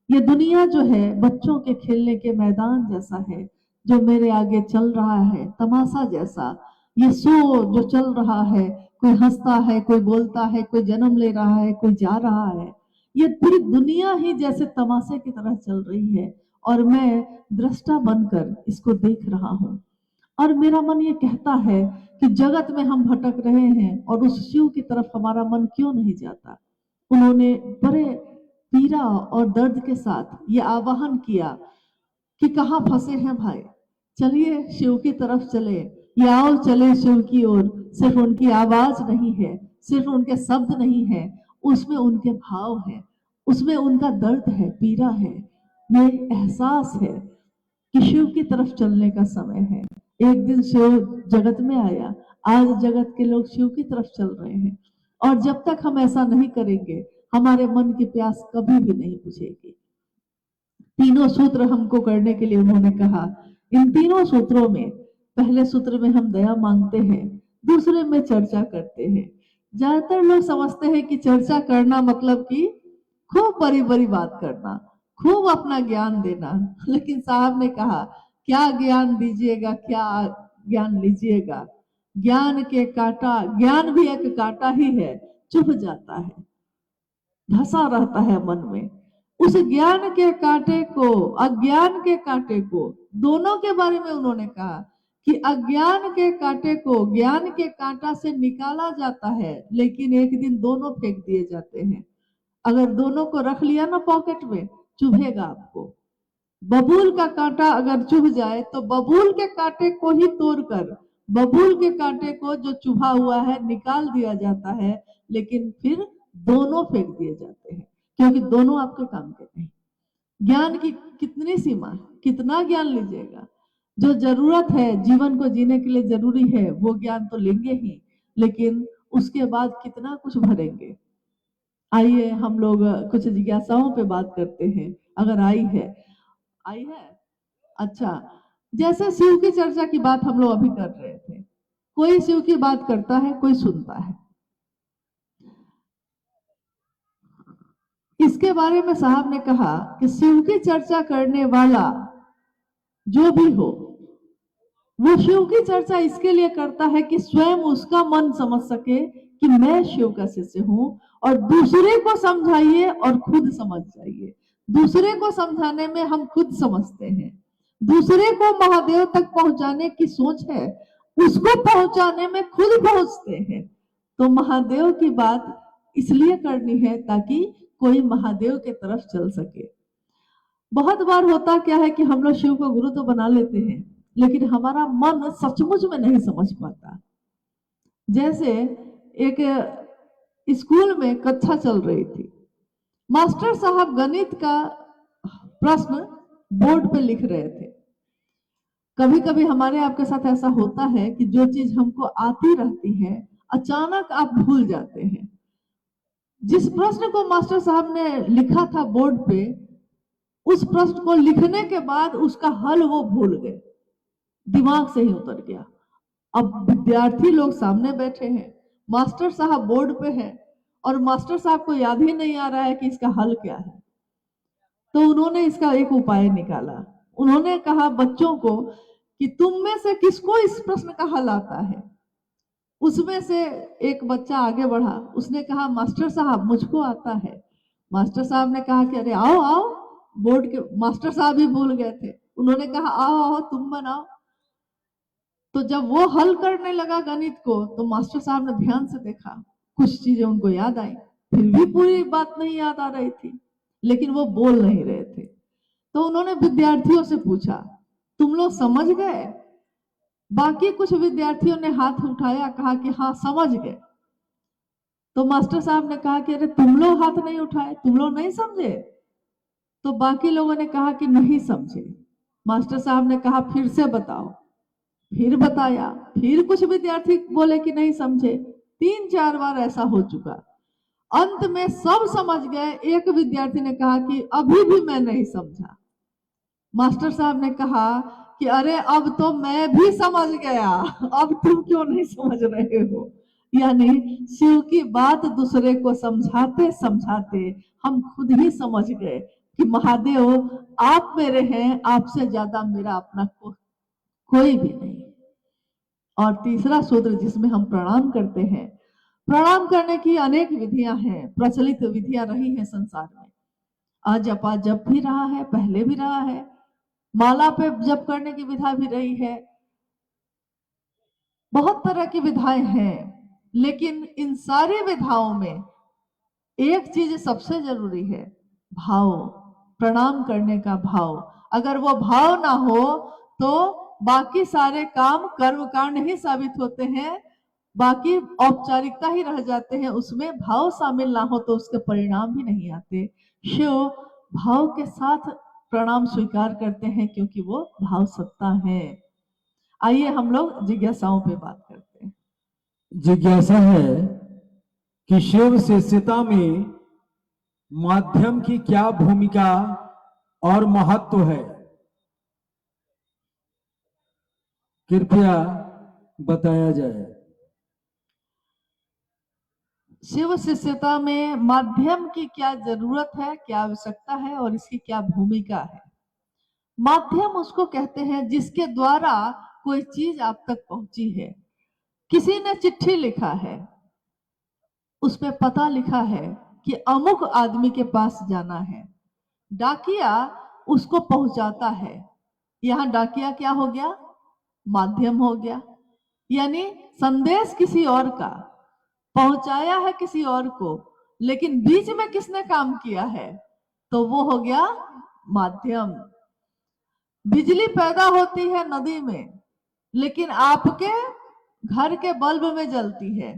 ये दुनिया जो है बच्चों के खेलने के मैदान जैसा है, जो मेरे आगे चल रहा है तमाशा जैसा। ये शो जो चल रहा है, कोई हंसता है, कोई बोलता है, कोई जन्म ले रहा है, कोई जा रहा है, ये पूरी दुनिया ही जैसे तमाशे की तरह चल रही है और मैं दृष्टा बनकर इसको देख रहा हूं। और मेरा मन ये कहता है कि जगत में हम भटक रहे हैं और उस शिव की तरफ हमारा मन क्यों नहीं जाता। उन्होंने बड़े पीड़ा और दर्द के साथ ये आवाहन किया कि कहाँ फंसे हैं भाई, चलिए शिव की तरफ चले, या आओ चले शिव की ओर। सिर्फ उनकी आवाज नहीं है, सिर्फ उनके शब्द नहीं है, उसमें उनके भाव है, उसमें उनका दर्द है, पीड़ा है। ये एहसास है कि शिव की तरफ चलने का समय है। एक दिन शिव जगत में आया, आज जगत के लोग शिव की तरफ चल रहे हैं। और जब तक हम ऐसा नहीं करेंगे हमारे मन की प्यास कभी भी नहीं बुझेगी। तीनों सूत्र हमको करने के लिए उन्होंने कहा। इन तीनों सूत्रों में पहले सूत्र में हम दया मांगते हैं, दूसरे में चर्चा करते हैं। ज्यादातर लोग समझते हैं कि चर्चा करना मतलब कि खूब बड़ी बड़ी बात करना, खूब अपना ज्ञान देना, लेकिन साहब ने कहा क्या ज्ञान दीजिएगा, क्या ज्ञान लीजिएगा। ज्ञान के कांटा, ज्ञान भी एक कांटा ही है, चुभ जाता है, धसा रहता है मन में। उस ज्ञान के कांटे को, अज्ञान के कांटे को, दोनों के बारे में उन्होंने कहा कि अज्ञान के कांटे को ज्ञान के कांटा से निकाला जाता है, लेकिन एक दिन दोनों फेंक दिए जाते हैं। अगर दोनों को रख लिया ना पॉकेट में, चुभेगा आपको। बबूल का कांटा अगर चुभ जाए तो बबूल के कांटे को ही तोड़कर बबूल के कांटे को जो चुभा हुआ है निकाल दिया जाता है, लेकिन फिर दोनों फेंक दिए जाते हैं, क्योंकि दोनों आपके काम के नहीं। ज्ञान की कितनी सीमा, कितना ज्ञान लीजिएगा। जो जरूरत है जीवन को जीने के लिए जरूरी है वो ज्ञान तो लेंगे ही, लेकिन उसके बाद कितना कुछ भरेंगे। आइए हम लोग कुछ जिज्ञासाओं पे बात करते हैं, अगर आई है। अच्छा, जैसे शिव की चर्चा की बात हम लोग अभी कर रहे थे, कोई शिव की बात करता है, कोई सुनता है। इसके बारे में साहब ने कहा कि शिव की चर्चा करने वाला जो भी हो, वो शिव की चर्चा इसके लिए करता है कि स्वयं उसका मन समझ सके कि मैं शिव का शिष्य हूं, और दूसरे को समझाइए और खुद समझ जाइए। दूसरे को समझाने में हम खुद समझते हैं, दूसरे को महादेव तक पहुंचाने की सोच है, उसको पहुंचाने में खुद पहुंचते हैं। तो महादेव की बात इसलिए करनी है ताकि कोई महादेव के तरफ चल सके। बहुत बार होता क्या है कि हम लोग शिव को गुरु तो बना लेते हैं, लेकिन हमारा मन सचमुच में नहीं समझ पाता। जैसे एक स्कूल में कक्षा चल रही थी, मास्टर साहब गणित का प्रश्न बोर्ड पे लिख रहे थे। कभी कभी हमारे आपके साथ ऐसा होता है कि जो चीज हमको आती रहती है अचानक आप भूल जाते हैं। जिस प्रश्न को मास्टर साहब ने लिखा था बोर्ड पे, उस प्रश्न को लिखने के बाद उसका हल वो भूल गए, दिमाग से ही उतर गया। अब विद्यार्थी लोग सामने बैठे हैं, मास्टर साहब बोर्ड पे हैं, और मास्टर साहब को याद ही नहीं आ रहा है कि इसका हल क्या है। तो उन्होंने इसका एक उपाय निकाला। उन्होंने कहा बच्चों को कि तुम में से किसको इस प्रश्न का हल आता है। उसमें से एक बच्चा आगे बढ़ा, उसने कहा मास्टर साहब मुझको आता है। मास्टर साहब ने कहा कि अरे आओ आओ, बोर्ड के मास्टर साहब भी भूल गए थे। उन्होंने कहा आओ आओ तुम बनाओ। तो जब वो हल करने लगा गणित को तो मास्टर साहब ने ध्यान से देखा, कुछ चीजें उनको याद आई, फिर भी पूरी बात नहीं याद आ रही थी, लेकिन वो बोल नहीं रहे थे। तो उन्होंने विद्यार्थियों से पूछा तुम लोग समझ गए? बाकी कुछ विद्यार्थियों ने हाथ उठाया, कहा कि हाँ समझ गए। तो मास्टर साहब ने कहा कि अरे तुम लोग हाथ नहीं उठाए, तुम लोग नहीं समझे? तो बाकी लोगों ने कहा कि नहीं समझे। मास्टर साहब ने कहा फिर से बताओ। फिर बताया, फिर कुछ विद्यार्थी बोले कि नहीं समझे। 3-4 बार ऐसा हो चुका। अंत में सब समझ गए। एक विद्यार्थी ने कहा कि अभी भी मैं नहीं समझा। मास्टर साहब ने कहा कि अरे अब तो मैं भी समझ गया, अब तुम क्यों नहीं समझ रहे हो? यानी शिव की बात दूसरे को समझाते समझाते हम खुद ही समझ गए कि महादेव आप मेरे हैं, आपसे ज्यादा मेरा अपना कोई भी नहीं। और तीसरा सूत्र जिसमें हम प्रणाम करते हैं, प्रणाम करने की अनेक विधियां हैं, प्रचलित विधियां रही हैं संसार में। अजपा जप भी रहा है, पहले भी रहा है, माला पे जप करने की विधा भी रही है, बहुत तरह की विधाएं हैं। लेकिन इन सारी विधाओं में एक चीज सबसे जरूरी है, भाव, प्रणाम करने का भाव। अगर वो भाव ना हो तो बाकी सारे काम कर्म कांड ही साबित होते हैं, बाकी औपचारिकता ही रह जाते हैं। उसमें भाव शामिल ना हो तो उसके परिणाम भी नहीं आते। शिव भाव के साथ प्रणाम स्वीकार करते हैं क्योंकि वो भाव सत्ता है। आइए हम लोग जिज्ञासाओं पे बात करते हैं। जिज्ञासा है कि शिव शिष्यता में माध्यम की क्या भूमिका और महत्व है, कृपया बताया जाए। शिव शिष्यता में माध्यम की क्या जरूरत है, क्या आवश्यकता है और इसकी क्या भूमिका है। माध्यम उसको कहते हैं जिसके द्वारा कोई चीज आप तक पहुंची है। किसी ने चिट्ठी लिखा है, उस पे पता लिखा है कि अमुक आदमी के पास जाना है, डाकिया उसको पहुंचाता है। यहां डाकिया क्या हो गया? माध्यम हो गया। यानी संदेश किसी और का पहुंचाया है किसी और को, लेकिन बीच में किसने काम किया है? तो वो हो गया माध्यम। बिजली पैदा होती है नदी में, लेकिन आपके घर के बल्ब में जलती है।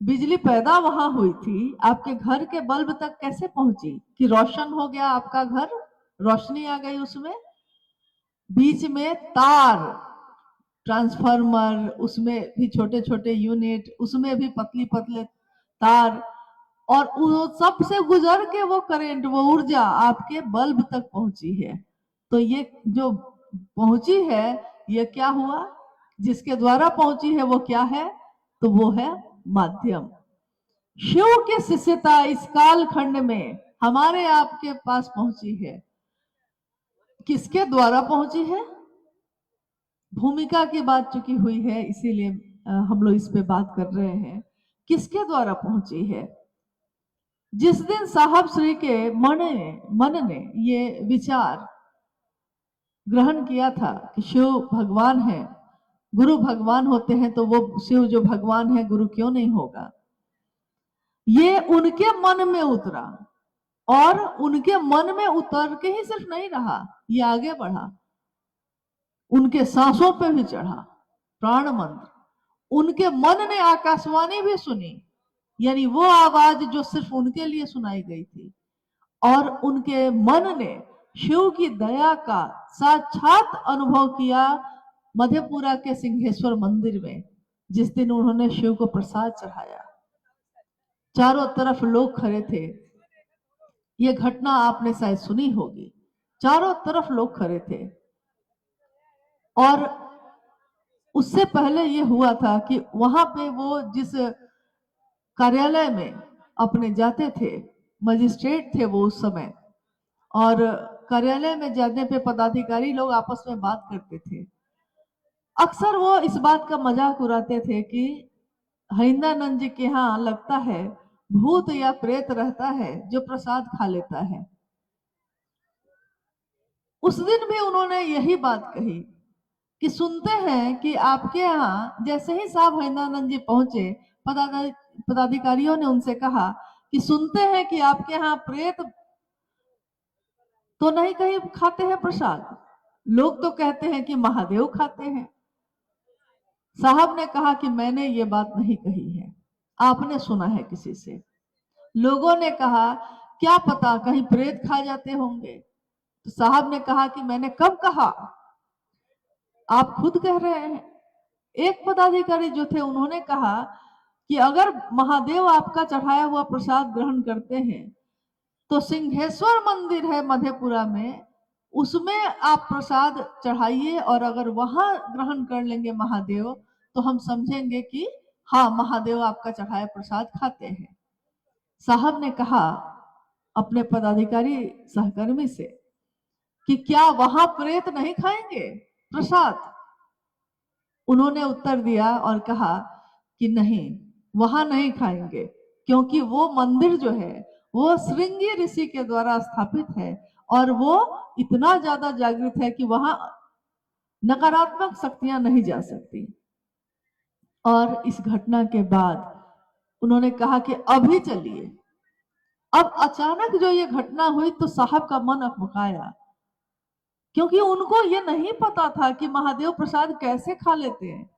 बिजली पैदा वहां हुई थी, आपके घर के बल्ब तक कैसे पहुंची कि रोशन हो गया आपका घर, रोशनी आ गई उसमें? बीच में तार, ट्रांसफार्मर, उसमें भी छोटे छोटे यूनिट, उसमें भी पतली पतले तार, और वो सब से गुजर के वो करंट, वो ऊर्जा आपके बल्ब तक पहुंची है। तो ये जो पहुंची है, ये क्या हुआ? जिसके द्वारा पहुंची है वो क्या है? तो वो है माध्यम। शिव की शिष्यता इस काल खंड में हमारे आपके पास पहुंची है, किसके द्वारा पहुंची है? भूमिका की बात चुकी हुई है, इसीलिए हम लोग इस पे बात कर रहे हैं। किसके द्वारा पहुंची है? जिस दिन साहब श्री के मन ने ये विचार ग्रहण किया था कि शिव भगवान है, गुरु भगवान होते हैं, तो वो शिव जो भगवान है गुरु क्यों नहीं होगा? ये उनके मन में उतरा, और उनके मन में उतर के ही सिर्फ नहीं रहा, ये आगे बढ़ा, उनके सांसों पे भी चढ़ा प्राण मंत्र। उनके मन ने आकाशवाणी भी सुनी, यानी वो आवाज जो सिर्फ उनके लिए सुनाई गई थी। और उनके मन ने शिव की दया का साक्षात अनुभव किया मधेपुरा के सिंहेश्वर मंदिर में, जिस दिन उन्होंने शिव को प्रसाद चढ़ाया। चारों तरफ लोग खड़े थे, ये घटना आपने शायद सुनी होगी। चारों तरफ लोग खड़े थे, और उससे पहले ये हुआ था कि वहां पे वो जिस कार्यालय में अपने जाते थे, मजिस्ट्रेट थे वो उस समय, और कार्यालय में जाने पे पदाधिकारी लोग आपस में बात करते थे। अक्सर वो इस बात का मजाक उड़ाते थे कि हरिंदानंद जी के यहाँ लगता है भूत या प्रेत रहता है जो प्रसाद खा लेता है। उस दिन भी उन्होंने यही बात कही कि सुनते हैं कि आपके यहाँ, जैसे ही साहब हरिनानंद जी पहुंचे, पदाधिकारियों ने उनसे कहा कि सुनते हैं कि आपके यहाँ प्रेत तो नहीं कहीं खाते हैं प्रसाद, लोग तो कहते हैं कि महादेव खाते हैं। साहब ने कहा कि मैंने ये बात नहीं कही है, आपने सुना है किसी से। लोगों ने कहा क्या पता कहीं प्रेत खा जाते होंगे। तो साहब ने कहा कि मैंने कब कहा, आप खुद कह रहे हैं। एक पदाधिकारी जो थे उन्होंने कहा कि अगर महादेव आपका चढ़ाया हुआ प्रसाद ग्रहण करते हैं तो सिंहेश्वर मंदिर है मधेपुरा में, उसमें आप प्रसाद चढ़ाइए, और अगर वहां ग्रहण कर लेंगे महादेव तो हम समझेंगे कि हाँ महादेव आपका चढ़ाया प्रसाद खाते हैं। साहब ने कहा अपने पदाधिकारी सहकर्मी से कि क्या वहां प्रेत नहीं खाएंगे प्रसाद। उन्होंने उत्तर दिया और कहा कि नहीं, वहां नहीं खाएंगे, क्योंकि वो मंदिर जो है वो श्रृंगी ऋषि के द्वारा स्थापित है और वो इतना ज्यादा जागृत है कि वहां नकारात्मक शक्तियां नहीं जा सकती। और इस घटना के बाद उन्होंने कहा कि अभी चलिए। अब अचानक जो ये घटना हुई तो साहब का मन अकबकाया, क्योंकि उनको ये नहीं पता था कि महादेव प्रसाद कैसे खा लेते हैं।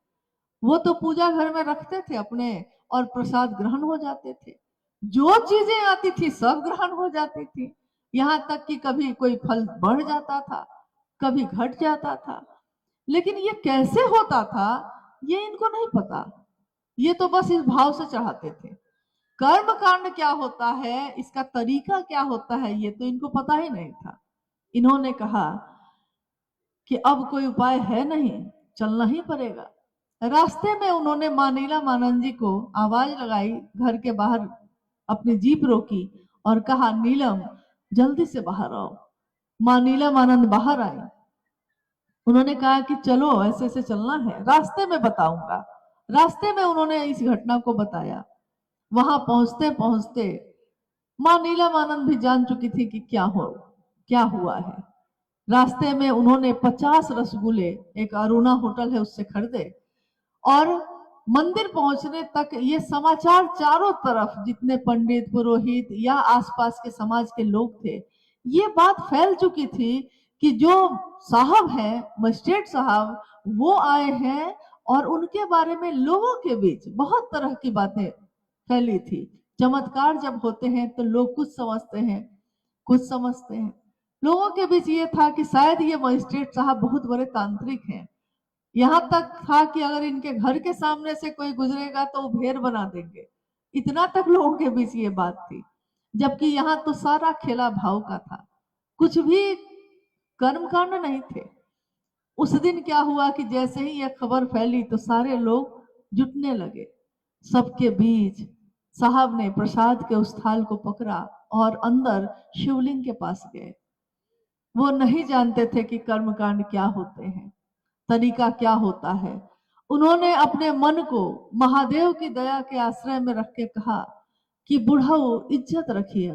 वो तो पूजा घर में रखते थे अपने और प्रसाद ग्रहण हो जाते थे, जो चीजें आती थी सब ग्रहण हो जाती थी, यहाँ तक कि कभी कोई फल बढ़ जाता था, कभी घट जाता था। लेकिन ये कैसे होता था ये इनको नहीं पता, ये तो बस इस भाव से चढ़ाते थे। कर्म कांड क्या होता है, इसका तरीका क्या होता है, ये तो इनको पता ही नहीं था। इन्होंने कहा कि अब कोई उपाय है नहीं, चलना ही पड़ेगा। रास्ते में उन्होंने मां नीलमानंद जी को आवाज लगाई, घर के बाहर अपनी जीप रोकी और कहा नीलम जल्दी से बाहर आओ। मां नीलमानंद बाहर आई। उन्होंने कहा कि चलो ऐसे ऐसे चलना है, रास्ते में बताऊंगा। रास्ते में उन्होंने इस घटना को बताया। वहां पहुंचते पहुंचते मां नीलमानंद भी जान चुकी थी कि क्या हुआ है। रास्ते में उन्होंने 50 रसगुल्ले, एक अरुणा होटल है उससे खरीदे, और मंदिर पहुंचने तक ये समाचार चारों तरफ, जितने पंडित पुरोहित या आसपास के समाज के लोग थे, ये बात फैल चुकी थी कि जो साहब हैं, मजिस्ट्रेट साहब, वो आए हैं, और उनके बारे में लोगों के बीच बहुत तरह की बातें फैली थी। चमत्कार जब होते हैं तो लोग कुछ समझते हैं, कुछ समझते हैं। लोगों के बीच ये था कि शायद ये मजिस्ट्रेट साहब बहुत बड़े तांत्रिक हैं। यहाँ तक था कि अगर इनके घर के सामने से कोई गुजरेगा तो वो भेड़ बना देंगे, इतना तक लोगों के बीच ये बात थी। जबकि यहाँ तो सारा खेला भाव का था, कुछ भी कर्मकांड नहीं थे। उस दिन क्या हुआ कि जैसे ही यह खबर फैली तो सारे लोग जुटने लगे। सबके बीच साहब ने प्रसाद के उस थाल को पकड़ा और अंदर शिवलिंग के पास गए। वो नहीं जानते थे कि कर्मकांड क्या होते हैं, तरीका क्या होता है। उन्होंने अपने मन को महादेव की दया के आश्रय में रख के कहा कि बुढ़ऊ इज्जत रखिए।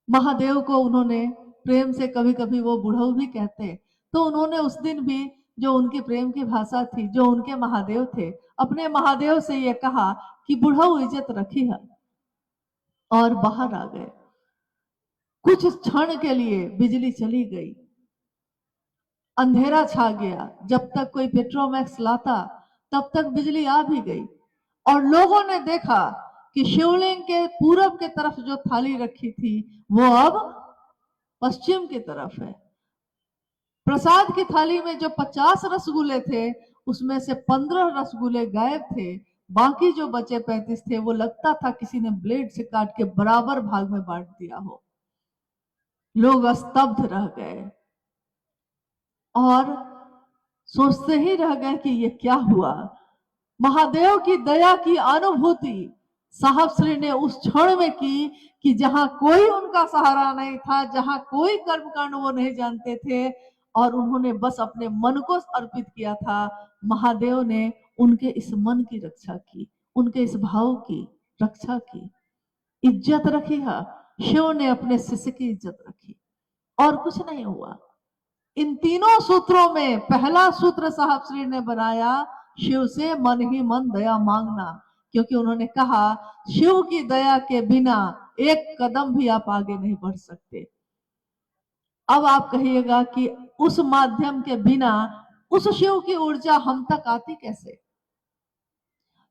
महादेव को उन्होंने प्रेम से, कभी कभी वो बुढ़ऊ भी कहते, तो उन्होंने उस दिन भी, जो उनकी प्रेम की भाषा थी, जो उनके महादेव थे, अपने महादेव से ये कहा कि बुढ़ऊ इज्जत रखिए, और बाहर आ गए। कुछ क्षण के लिए बिजली चली गई, अंधेरा छा गया। जब तक कोई पेट्रोमैक्स लाता तब तक बिजली आ भी गई, और लोगों ने देखा कि शिवलिंग के पूरब के तरफ जो थाली रखी थी वो अब पश्चिम की तरफ है। प्रसाद की थाली में जो 50 रसगुल्ले थे उसमें से 15 रसगुल्ले गायब थे, बाकी जो बचे 35 थे वो लगता था किसी ने ब्लेड से काट के बराबर भाग में बांट दिया हो। लोग स्तब्ध रह गए और सोचते ही रह गए कि ये क्या हुआ। महादेव की दया की अनुभूति साहब श्री ने उस क्षण में की कि जहां कोई उनका सहारा नहीं था, जहां कोई कर्मकांड वो नहीं जानते थे, और उन्होंने बस अपने मन को अर्पित किया था। महादेव ने उनके इस मन की रक्षा की, उनके इस भाव की रक्षा की। इज्जत रखी है, शिव ने अपने शिष्य की इज्जत रखी, और कुछ नहीं हुआ। इन तीनों सूत्रों में पहला सूत्र साहब श्री ने बनाया, शिव से मन ही मन दया मांगना, क्योंकि उन्होंने कहा शिव की दया के बिना एक कदम भी आप आगे नहीं बढ़ सकते। अब आप कहिएगा कि उस माध्यम के बिना उस शिव की ऊर्जा हम तक आती कैसे?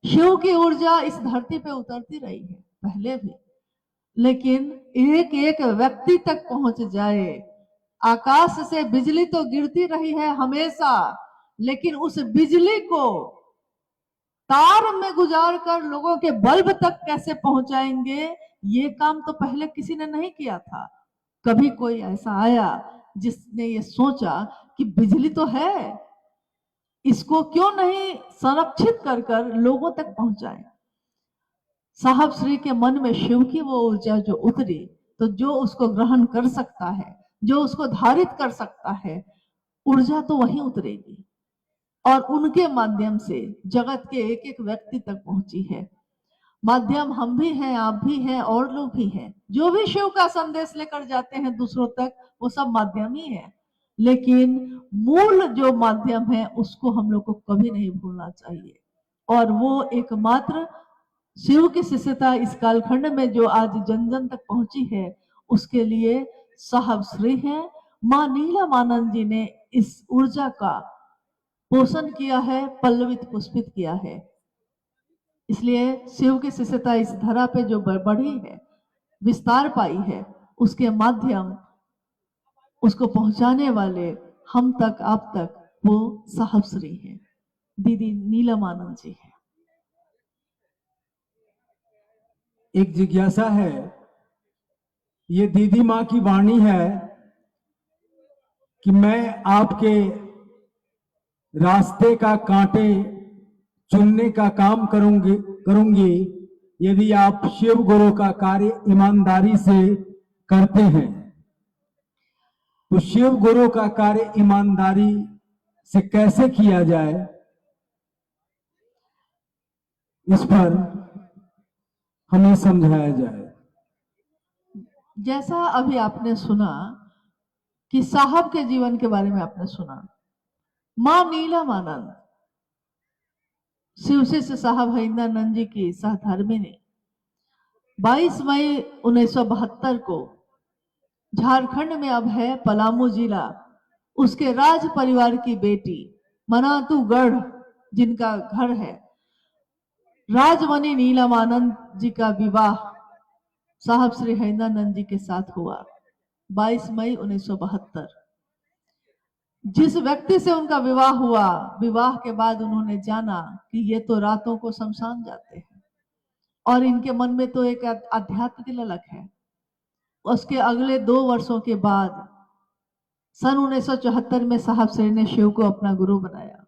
शिव की ऊर्जा इस धरती पे उतरती रही है पहले भी, लेकिन एक एक व्यक्ति तक पहुंच जाए। आकाश से बिजली तो गिरती रही है हमेशा, लेकिन उस बिजली को तार में गुजार कर लोगों के बल्ब तक कैसे पहुंचाएंगे, ये काम तो पहले किसी ने नहीं किया था। कभी कोई ऐसा आया जिसने ये सोचा कि बिजली तो है, इसको क्यों नहीं संरक्षित कर कर लोगों तक पहुंचाएं। साहब श्री के मन में शिव की वो ऊर्जा जो उतरी, तो जो उसको ग्रहण कर सकता है, जो उसको धारित कर सकता है, ऊर्जा तो वहीं उतरेगी और उनके माध्यम से जगत के एक एक व्यक्ति तक पहुंची है। माध्यम हम भी हैं, आप भी हैं, और लोग भी हैं। जो भी शिव का संदेश लेकर जाते हैं दूसरों तक, वो सब माध्यम ही है, लेकिन मूल जो माध्यम है उसको हम लोग को कभी नहीं भूलना चाहिए। और वो एकमात्र शिव की शिष्यता इस कालखंड में जो आज जन जन तक पहुंची है, उसके लिए साहब श्री हैं। मां नीलमानंद जी ने इस ऊर्जा का पोषण किया है, पल्लवित पुष्पित किया है। इसलिए शिव की शिष्यता इस धरा पे जो बढ़ी है, विस्तार पाई है, उसके माध्यम उसको पहुंचाने वाले हम तक, आप तक, वो साहब श्री हैं, दीदी नीलमानंद जी हैं। एक जिज्ञासा है, ये दीदी माँ की वाणी है कि मैं आपके रास्ते का कांटे चुनने का काम करूंगी यदि आप शिव गुरु का कार्य ईमानदारी से करते हैं। तो शिव गुरु का कार्य ईमानदारी से कैसे किया जाए, इस पर हमें समझाया जाए। जैसा अभी आपने सुना कि साहब के जीवन के बारे में आपने सुना, मां नीलमानंद शिव शिष्य साहब हरिंदरानंद जी की सहधर्मिणी 22 मई 1972 को झारखंड में अब है पलामू जिला, उसके राज परिवार की बेटी मनातूगढ़ जिनका घर है, राजमणि नीलमानंद जी का विवाह साहब श्री हरिंदरानंद जी के साथ हुआ 22 मई 1972। जिस व्यक्ति से उनका विवाह हुआ, विवाह के बाद उन्होंने जाना कि ये तो रातों को शमशान जाते हैं, और इनके मन में तो एक आध्यात्म की ललक है। उसके अगले 2 वर्षों के बाद सन 1974 में साहब श्री ने शिव को अपना गुरु बनाया।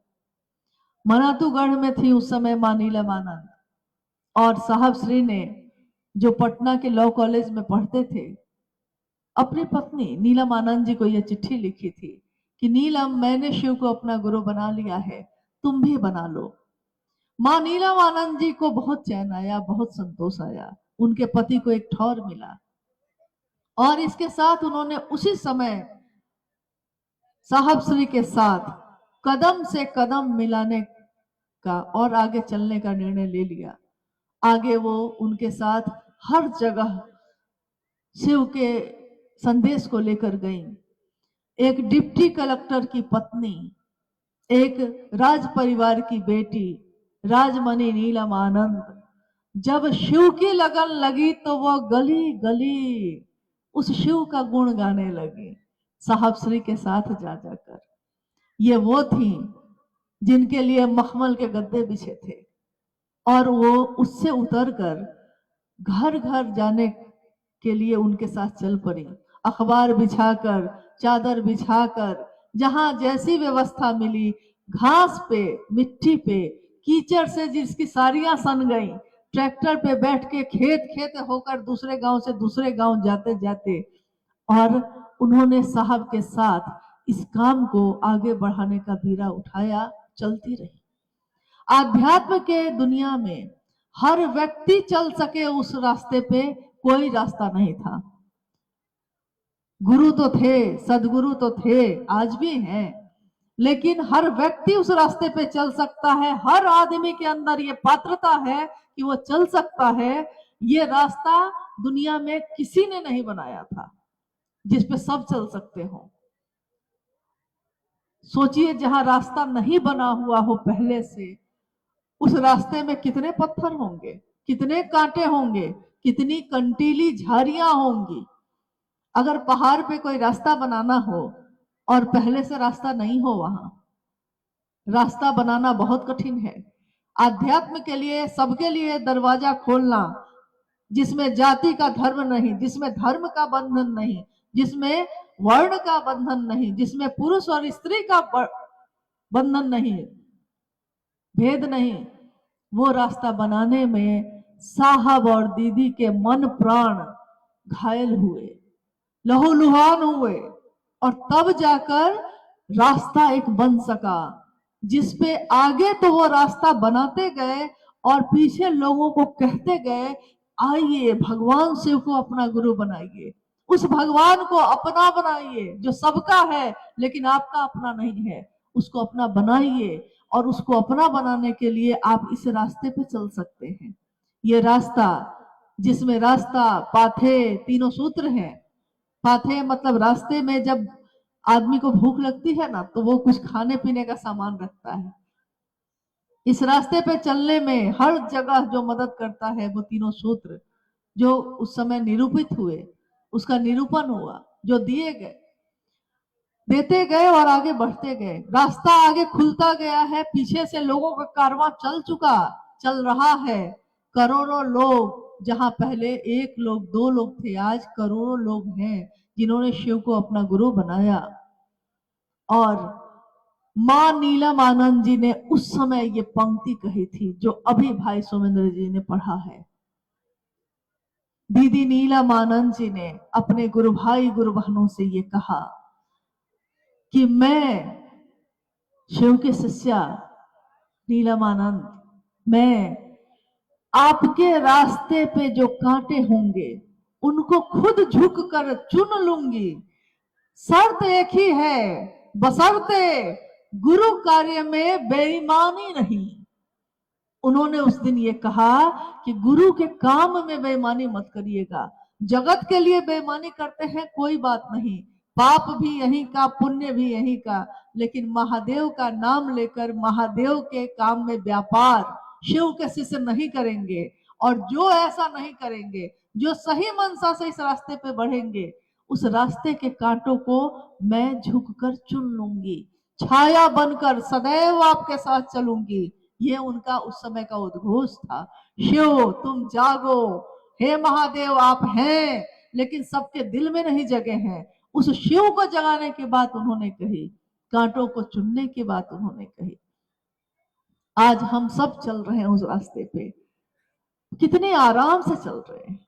मनातूगढ़ में थी उस समय मां नीलमानंद, और साहब श्री ने जो पटना के लॉ कॉलेज में पढ़ते थे, अपनी पत्नी नीलमानंद जी को यह चिट्ठी लिखी थी कि नीलम, मैंने शिव को अपना गुरु बना लिया है, तुम भी बना लो। मां नीलमानंद जी को बहुत चैन आया, बहुत संतोष आया, उनके पति को एक ठौर मिला, और इसके साथ उन्होंने उसी समय साहब श्री के साथ कदम से कदम मिलाने का और आगे चलने का निर्णय ले लिया। आगे वो उनके साथ हर जगह शिव के संदेश को लेकर गई। एक डिप्टी कलेक्टर की पत्नी, एक राज परिवार की बेटी राजमणि नीलमानंद, जब शिव की लगन लगी तो वो गली गली उस शिव का गुण गाने लगी, साहब श्री के साथ जा जाकर। ये वो थी जिनके लिए मखमल के गद्दे बिछे थे, और वो उससे उतरकर घर घर जाने के लिए उनके साथ चल पड़ी। अखबार बिछाकर, चादर बिछाकर, जहां जैसी व्यवस्था मिली, घास पे, मिट्टी पे, कीचड़ से जिसकी साड़ियां सन गई, ट्रैक्टर पे बैठ के खेत खेत होकर दूसरे गांव से दूसरे गांव जाते जाते, और उन्होंने साहब के साथ इस काम को आगे बढ़ाने का बीड़ा उठाया, चलती रही। आध्यात्म के दुनिया में हर व्यक्ति चल सके उस रास्ते पे कोई रास्ता नहीं था। गुरु तो थे, सदगुरु तो थे, आज भी हैं, लेकिन हर व्यक्ति उस रास्ते पे चल सकता है। हर आदमी के अंदर ये पात्रता है कि वो चल सकता है। ये रास्ता दुनिया में किसी ने नहीं बनाया था जिस पे सब चल सकते हो। सोचिए, जहां रास्ता नहीं बना हुआ हो पहले से, उस रास्ते में कितने पत्थर होंगे, कितने कांटे होंगे, कितनी कंटीली झाड़ियां होंगी। अगर पहाड़ पे कोई रास्ता बनाना हो और पहले से रास्ता नहीं हो, वहां रास्ता बनाना बहुत कठिन है। आध्यात्म के लिए, सबके लिए दरवाजा खोलना, जिसमें जाति का धर्म नहीं, जिसमें धर्म का बंधन नहीं, जिसमें वर्ण का बंधन नहीं, जिसमें पुरुष और स्त्री का बंधन नहीं, भेद नहीं, वो रास्ता बनाने में साहब और दीदी के मन प्राण घायल हुए, लहूलुहान हुए, और तब जाकर रास्ता एक बन सका, जिसपे आगे तो वो रास्ता बनाते गए और पीछे लोगों को कहते गए, आइए भगवान शिव को अपना गुरु बनाइए, उस भगवान को अपना बनाइए जो सबका है लेकिन आपका अपना नहीं है, उसको अपना बनाइए। और उसको अपना बनाने के लिए आप इस रास्ते पे चल सकते हैं। ये रास्ता, जिसमें रास्ता, पाथे, तीनों सूत्र हैं। पाथे मतलब रास्ते में जब आदमी को भूख लगती है ना, तो वो कुछ खाने पीने का सामान रखता है। इस रास्ते पे चलने में हर जगह जो मदद करता है वो तीनों सूत्र, जो उस समय निरूपित हुए, उसका निरूपण हुआ, जो दिए गए, देते गए और आगे बढ़ते गए। रास्ता आगे खुलता गया है, पीछे से लोगों का कारवां चल रहा है। करोड़ों लोग, जहां पहले एक लोग, दो लोग थे, आज करोड़ों लोग हैं जिन्होंने शिव को अपना गुरु बनाया। और मां नीलम आनंद जी ने उस समय ये पंक्ति कही थी जो अभी भाई सोमेंद्र जी ने पढ़ा है। दीदी नीलम आनंद जी ने अपने गुरु भाई गुरु बहनों से ये कहा कि मैं शिव के शिष्या नीलम आनंद, मैं आपके रास्ते पे जो कांटे होंगे उनको खुद झुक कर चुन लूंगी। शर्त एक ही है, बशर्ते गुरु कार्य में बेईमानी नहीं। उन्होंने उस दिन ये कहा कि गुरु के काम में बेईमानी मत करिएगा। जगत के लिए बेईमानी करते हैं, कोई बात नहीं, पाप भी यहीं का, पुण्य भी यहीं का, लेकिन महादेव का नाम लेकर महादेव के काम में व्यापार शिव के शिष्य नहीं करेंगे। और जो ऐसा नहीं करेंगे, जो सही मनसा से इस रास्ते पे बढ़ेंगे, उस रास्ते के कांटों को मैं झुककर चुन लूंगी, छाया बनकर सदैव आपके साथ चलूंगी। ये उनका उस समय का उद्घोष था। शिव तुम जागो, हे महादेव आप हैं, लेकिन सबके दिल में नहीं जगे हैं। उस शिव को जगाने की बात उन्होंने कही, कांटों को चुनने की बात उन्होंने कही। आज हम सब चल रहे हैं उस रास्ते पे, कितने आराम से चल रहे हैं।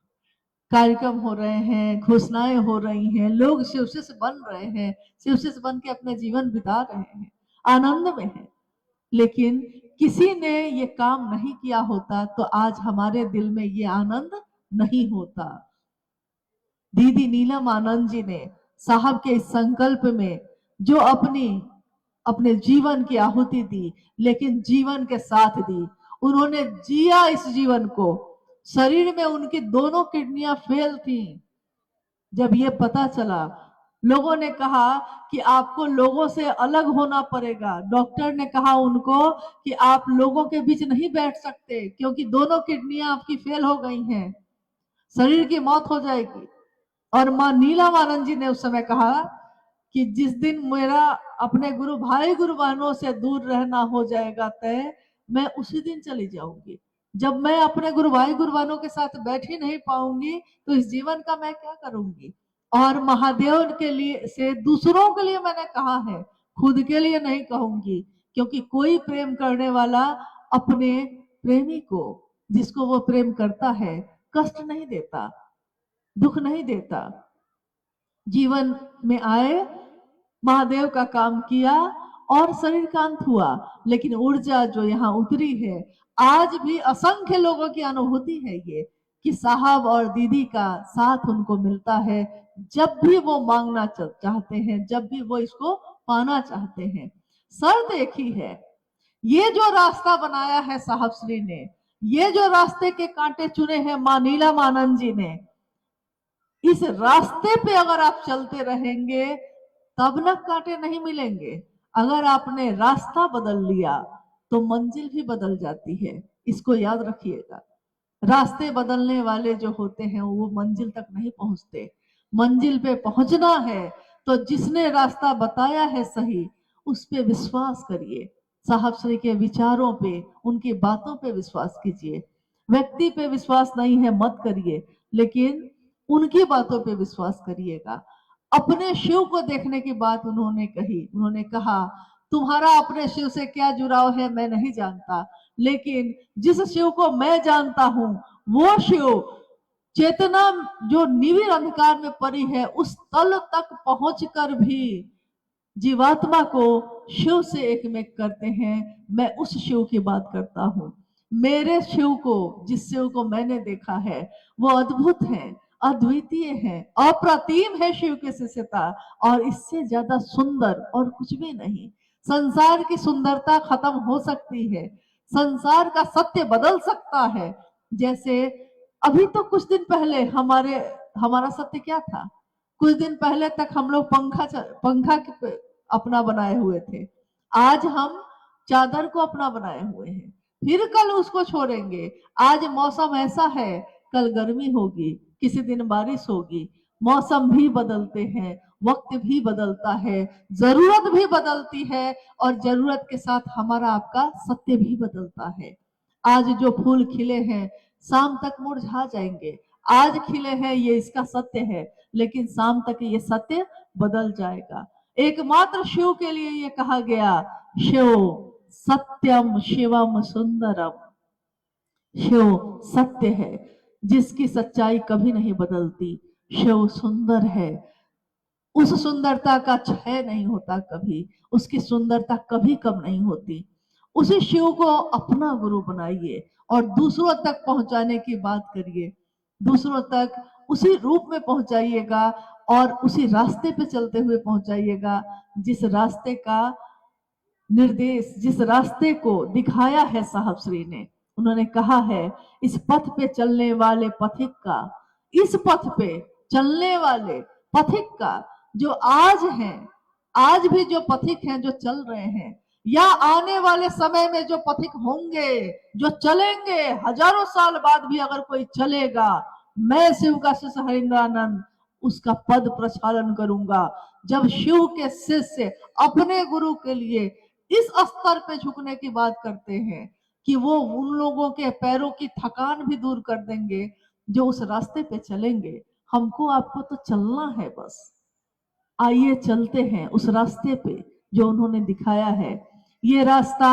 कार्यक्रम हो रहे हैं, घोषणाएं हो रही हैं, लोग शिव शिष्य बन रहे हैं, शिव शिष्य बन के अपने जीवन बिता रहे हैं, आनंद में हैं। लेकिन किसी ने ये काम नहीं किया होता तो आज हमारे दिल में ये आनंद नहीं होता। दीदी नीलम आनंद जी ने साहब के इस संकल्प में जो अपने जीवन की आहुति दी, लेकिन जीवन के साथ दी, उन्होंने जिया इस जीवन को। शरीर में उनकी दोनों किडनियां फेल थी। जब ये पता चला, लोगों ने कहा कि आपको लोगों से अलग होना पड़ेगा। डॉक्टर ने कहा उनको कि आप लोगों के बीच नहीं बैठ सकते क्योंकि दोनों किडनियां आपकी फेल हो गई हैं, शरीर की मौत हो जाएगी। और मां नीलम आनंद जी ने उस समय कहा कि जिस दिन मेरा अपने गुरु भाई गुरु बहनों से दूर रहना हो जाएगा तय, मैं उसी दिन चली जाऊंगी। जब मैं अपने गुरु भाई गुरु बहनों के साथ बैठ ही नहीं पाऊंगी तो इस जीवन का मैं क्या करूंगी। और महादेव के लिए से दूसरों के लिए मैंने कहा है, खुद के लिए नहीं कहूंगी, क्योंकि कोई प्रेम करने वाला अपने प्रेमी को, जिसको वो प्रेम करता है, कष्ट नहीं देता, दुख नहीं देता। जीवन में आए, महादेव का काम किया और शरीर का अंत हुआ, लेकिन ऊर्जा जो यहाँ उतरी है, आज भी असंख्य लोगों की अनुभूति है ये कि साहब और दीदी का साथ उनको मिलता है जब भी वो मांगना चाहते हैं, जब भी वो इसको पाना चाहते हैं। शर्त एक ही है, ये जो रास्ता बनाया है साहब श्री ने, ये जो रास्ते के कांटे चुने हैं मां नीलमानंद जी ने, इस रास्ते पे अगर आप चलते रहेंगे तब न कांटे नहीं मिलेंगे। अगर आपने रास्ता बदल लिया तो मंजिल भी बदल जाती है, इसको याद रखिएगा। रास्ते बदलने वाले जो होते हैं वो मंजिल तक नहीं पहुंचते। मंजिल पे पहुंचना है तो जिसने रास्ता बताया है सही, उस पे विश्वास करिए। साहब श्री के विचारों पे, उनकी बातों पे विश्वास कीजिए। व्यक्ति पे विश्वास नहीं है मत करिए, लेकिन उनकी बातों पे विश्वास करिएगा। अपने शिव को देखने की बात उन्होंने कही। उन्होंने कहा तुम्हारा अपने शिव से क्या जुड़ाव है मैं नहीं जानता, लेकिन जिस शिव को मैं जानता हूं वो शिव चेतना जो निविड़ अंधकार में पड़ी है उस तल तक पहुंचकर भी जीवात्मा को शिव से एक में करते हैं। मैं उस शिव की बात करता हूं। मेरे शिव को, जिस शिव को मैंने देखा है वो अद्भुत है, अद्वितीय है, अप्रतिम है शिव की शिष्यता, और इससे ज्यादा सुंदर और कुछ भी नहीं। संसार की सुंदरता खत्म हो सकती है, संसार का सत्य बदल सकता है। जैसे अभी तो कुछ दिन पहले हमारा सत्य क्या था? कुछ दिन पहले तक हम लोग पंखा अपना बनाए हुए थे, आज हम चादर को अपना बनाए हुए हैं, फिर कल उसको छोड़ेंगे। आज मौसम ऐसा है, कल गर्मी होगी, किसी दिन बारिश होगी। मौसम भी बदलते हैं, वक्त भी बदलता है, जरूरत भी बदलती है, और जरूरत के साथ हमारा आपका सत्य भी बदलता है। आज जो फूल खिले हैं शाम तक मुरझा जाएंगे, आज खिले हैं ये इसका सत्य है, लेकिन शाम तक ये सत्य बदल जाएगा। एकमात्र शिव के लिए ये कहा गया, शिव सत्यम शिवम सुंदरम। शिव सत्य है जिसकी सच्चाई कभी नहीं बदलती। शिव सुंदर है, उस सुंदरता का क्षय नहीं होता कभी, उसकी सुंदरता कभी कम नहीं होती। उसी शिव को अपना गुरु बनाइए और दूसरों तक पहुंचाने की बात करिए। दूसरों तक उसी रूप में पहुंचाइएगा और उसी रास्ते पे चलते हुए पहुंचाइएगा जिस रास्ते का निर्देश, जिस रास्ते को दिखाया है साहब श्री ने। उन्होंने कहा है, इस पथ पे चलने वाले पथिक का, इस पथ पे चलने वाले पथिक का, जो आज हैं, आज भी जो पथिक हैं जो चल रहे हैं, या आने वाले समय में जो पथिक होंगे, जो चलेंगे, हजारों साल बाद भी अगर कोई चलेगा, मैं शिव का शिष्य हरिंद्रानंद उसका पद प्रक्षालन करूंगा। जब शिव के शिष्य अपने गुरु के लिए इस स्तर पे झुकने की बात करते हैं कि वो उन लोगों के पैरों की थकान भी दूर कर देंगे जो उस रास्ते पे चलेंगे। हमको आपको तो चलना है बस। आइए चलते हैं उस रास्ते पे जो उन्होंने दिखाया है। ये रास्ता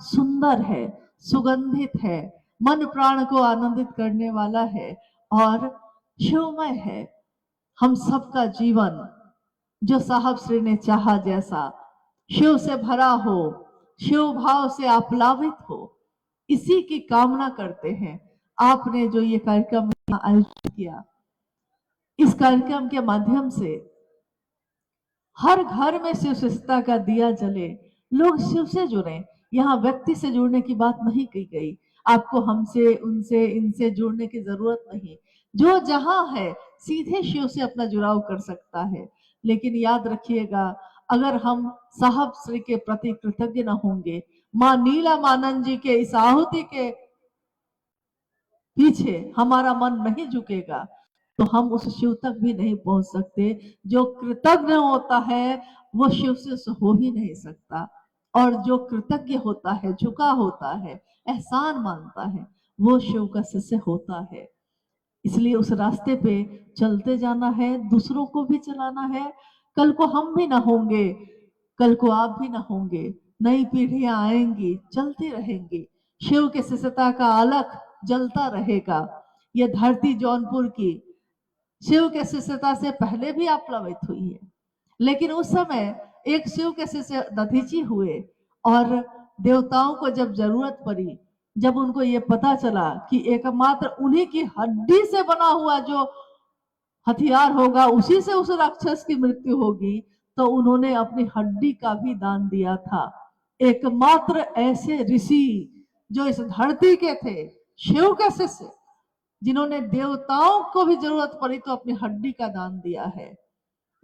सुंदर है, सुगंधित है, मन प्राण को आनंदित करने वाला है और शिवमय है। हम सबका जीवन जो साहब श्री ने चाहा जैसा शिव से भरा हो, शिव भाव से आप्लावित हो, इसी की कामना करते हैं। आपने जो ये कार्यक्रम आयोजित किया, इस कार्यक्रम के माध्यम से हर घर में शिव शिष्टता का दिया जले, लोग शिव से जुड़े। यहाँ व्यक्ति से जुड़ने की बात नहीं की गई। आपको हमसे, उनसे, इनसे जुड़ने की जरूरत नहीं। जो जहां है सीधे शिव से अपना जुड़ाव कर सकता है। लेकिन याद रखिएगा, अगर हम साहब श्री के प्रति कृतज्ञ न होंगे, मां नीलमानंद जी के इस आहुति के पीछे हमारा मन नहीं झुकेगा, तो हम उस शिव तक भी नहीं पहुंच सकते। जो कृतज्ञ होता है वो शिव से हो ही नहीं सकता, और जो कृतज्ञ होता है, झुका होता है, एहसान मानता है, वो शिव का शिष्य होता है। इसलिए उस रास्ते पे चलते जाना है, दूसरों को भी चलाना है। कल को हम भी ना होंगे, कल को आप भी ना होंगे, नई पीढ़ियां आएंगी, चलती रहेंगी। शिव के शिष्यता का अलख जलता रहेगा। ये धरती जौनपुर की शिव के शिष्यता से पहले भी आप्लावित हुई है, लेकिन उस समय एक शिव के शिष्य दधीची हुए और देवताओं को जब जरूरत पड़ी जब उनको ये पता चला कि एकमात्र उन्हीं की हड्डी से बना हुआ जो हथियार होगा उसी से उस राक्षस की मृत्यु होगी, तो उन्होंने अपनी हड्डी का भी दान दिया था। एकमात्र ऐसे ऋषि जो इस धरती के थे, शिव के शिष्य, जिन्होंने देवताओं को भी जरूरत पड़ी तो अपनी हड्डी का दान दिया है।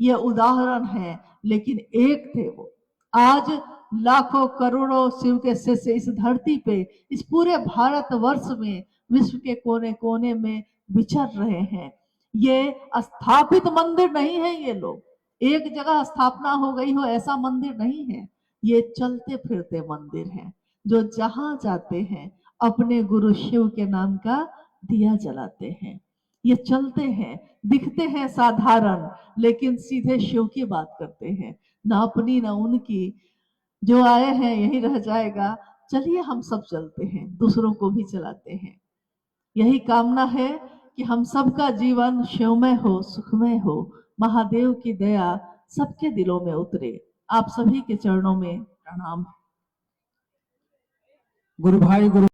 यह उदाहरण है, लेकिन एक थे वो। आज लाखों करोड़ों शिव के शिष्य इस धरती पे, इस पूरे भारत वर्ष में, विश्व के कोने कोने में विचर रहे हैं। ये स्थापित मंदिर नहीं है, ये लोग एक जगह स्थापना हो गई हो ऐसा मंदिर नहीं है। ये चलते फिरते मंदिर हैं, जो जहां जाते हैं अपने गुरु शिव के नाम का दिया जलाते हैं। ये चलते हैं, दिखते हैं साधारण, लेकिन सीधे शिव की बात करते हैं, ना अपनी ना उनकी। जो आए हैं यही रह जाएगा, चलिए हम सब चलते हैं, दूसरों को भी चलाते हैं। यही कामना है कि हम सबका जीवन शिवमय हो, सुखमय हो, महादेव की दया सबके दिलों में उतरे। आप सभी के चरणों में प्रणाम। गुरु भाई गुरु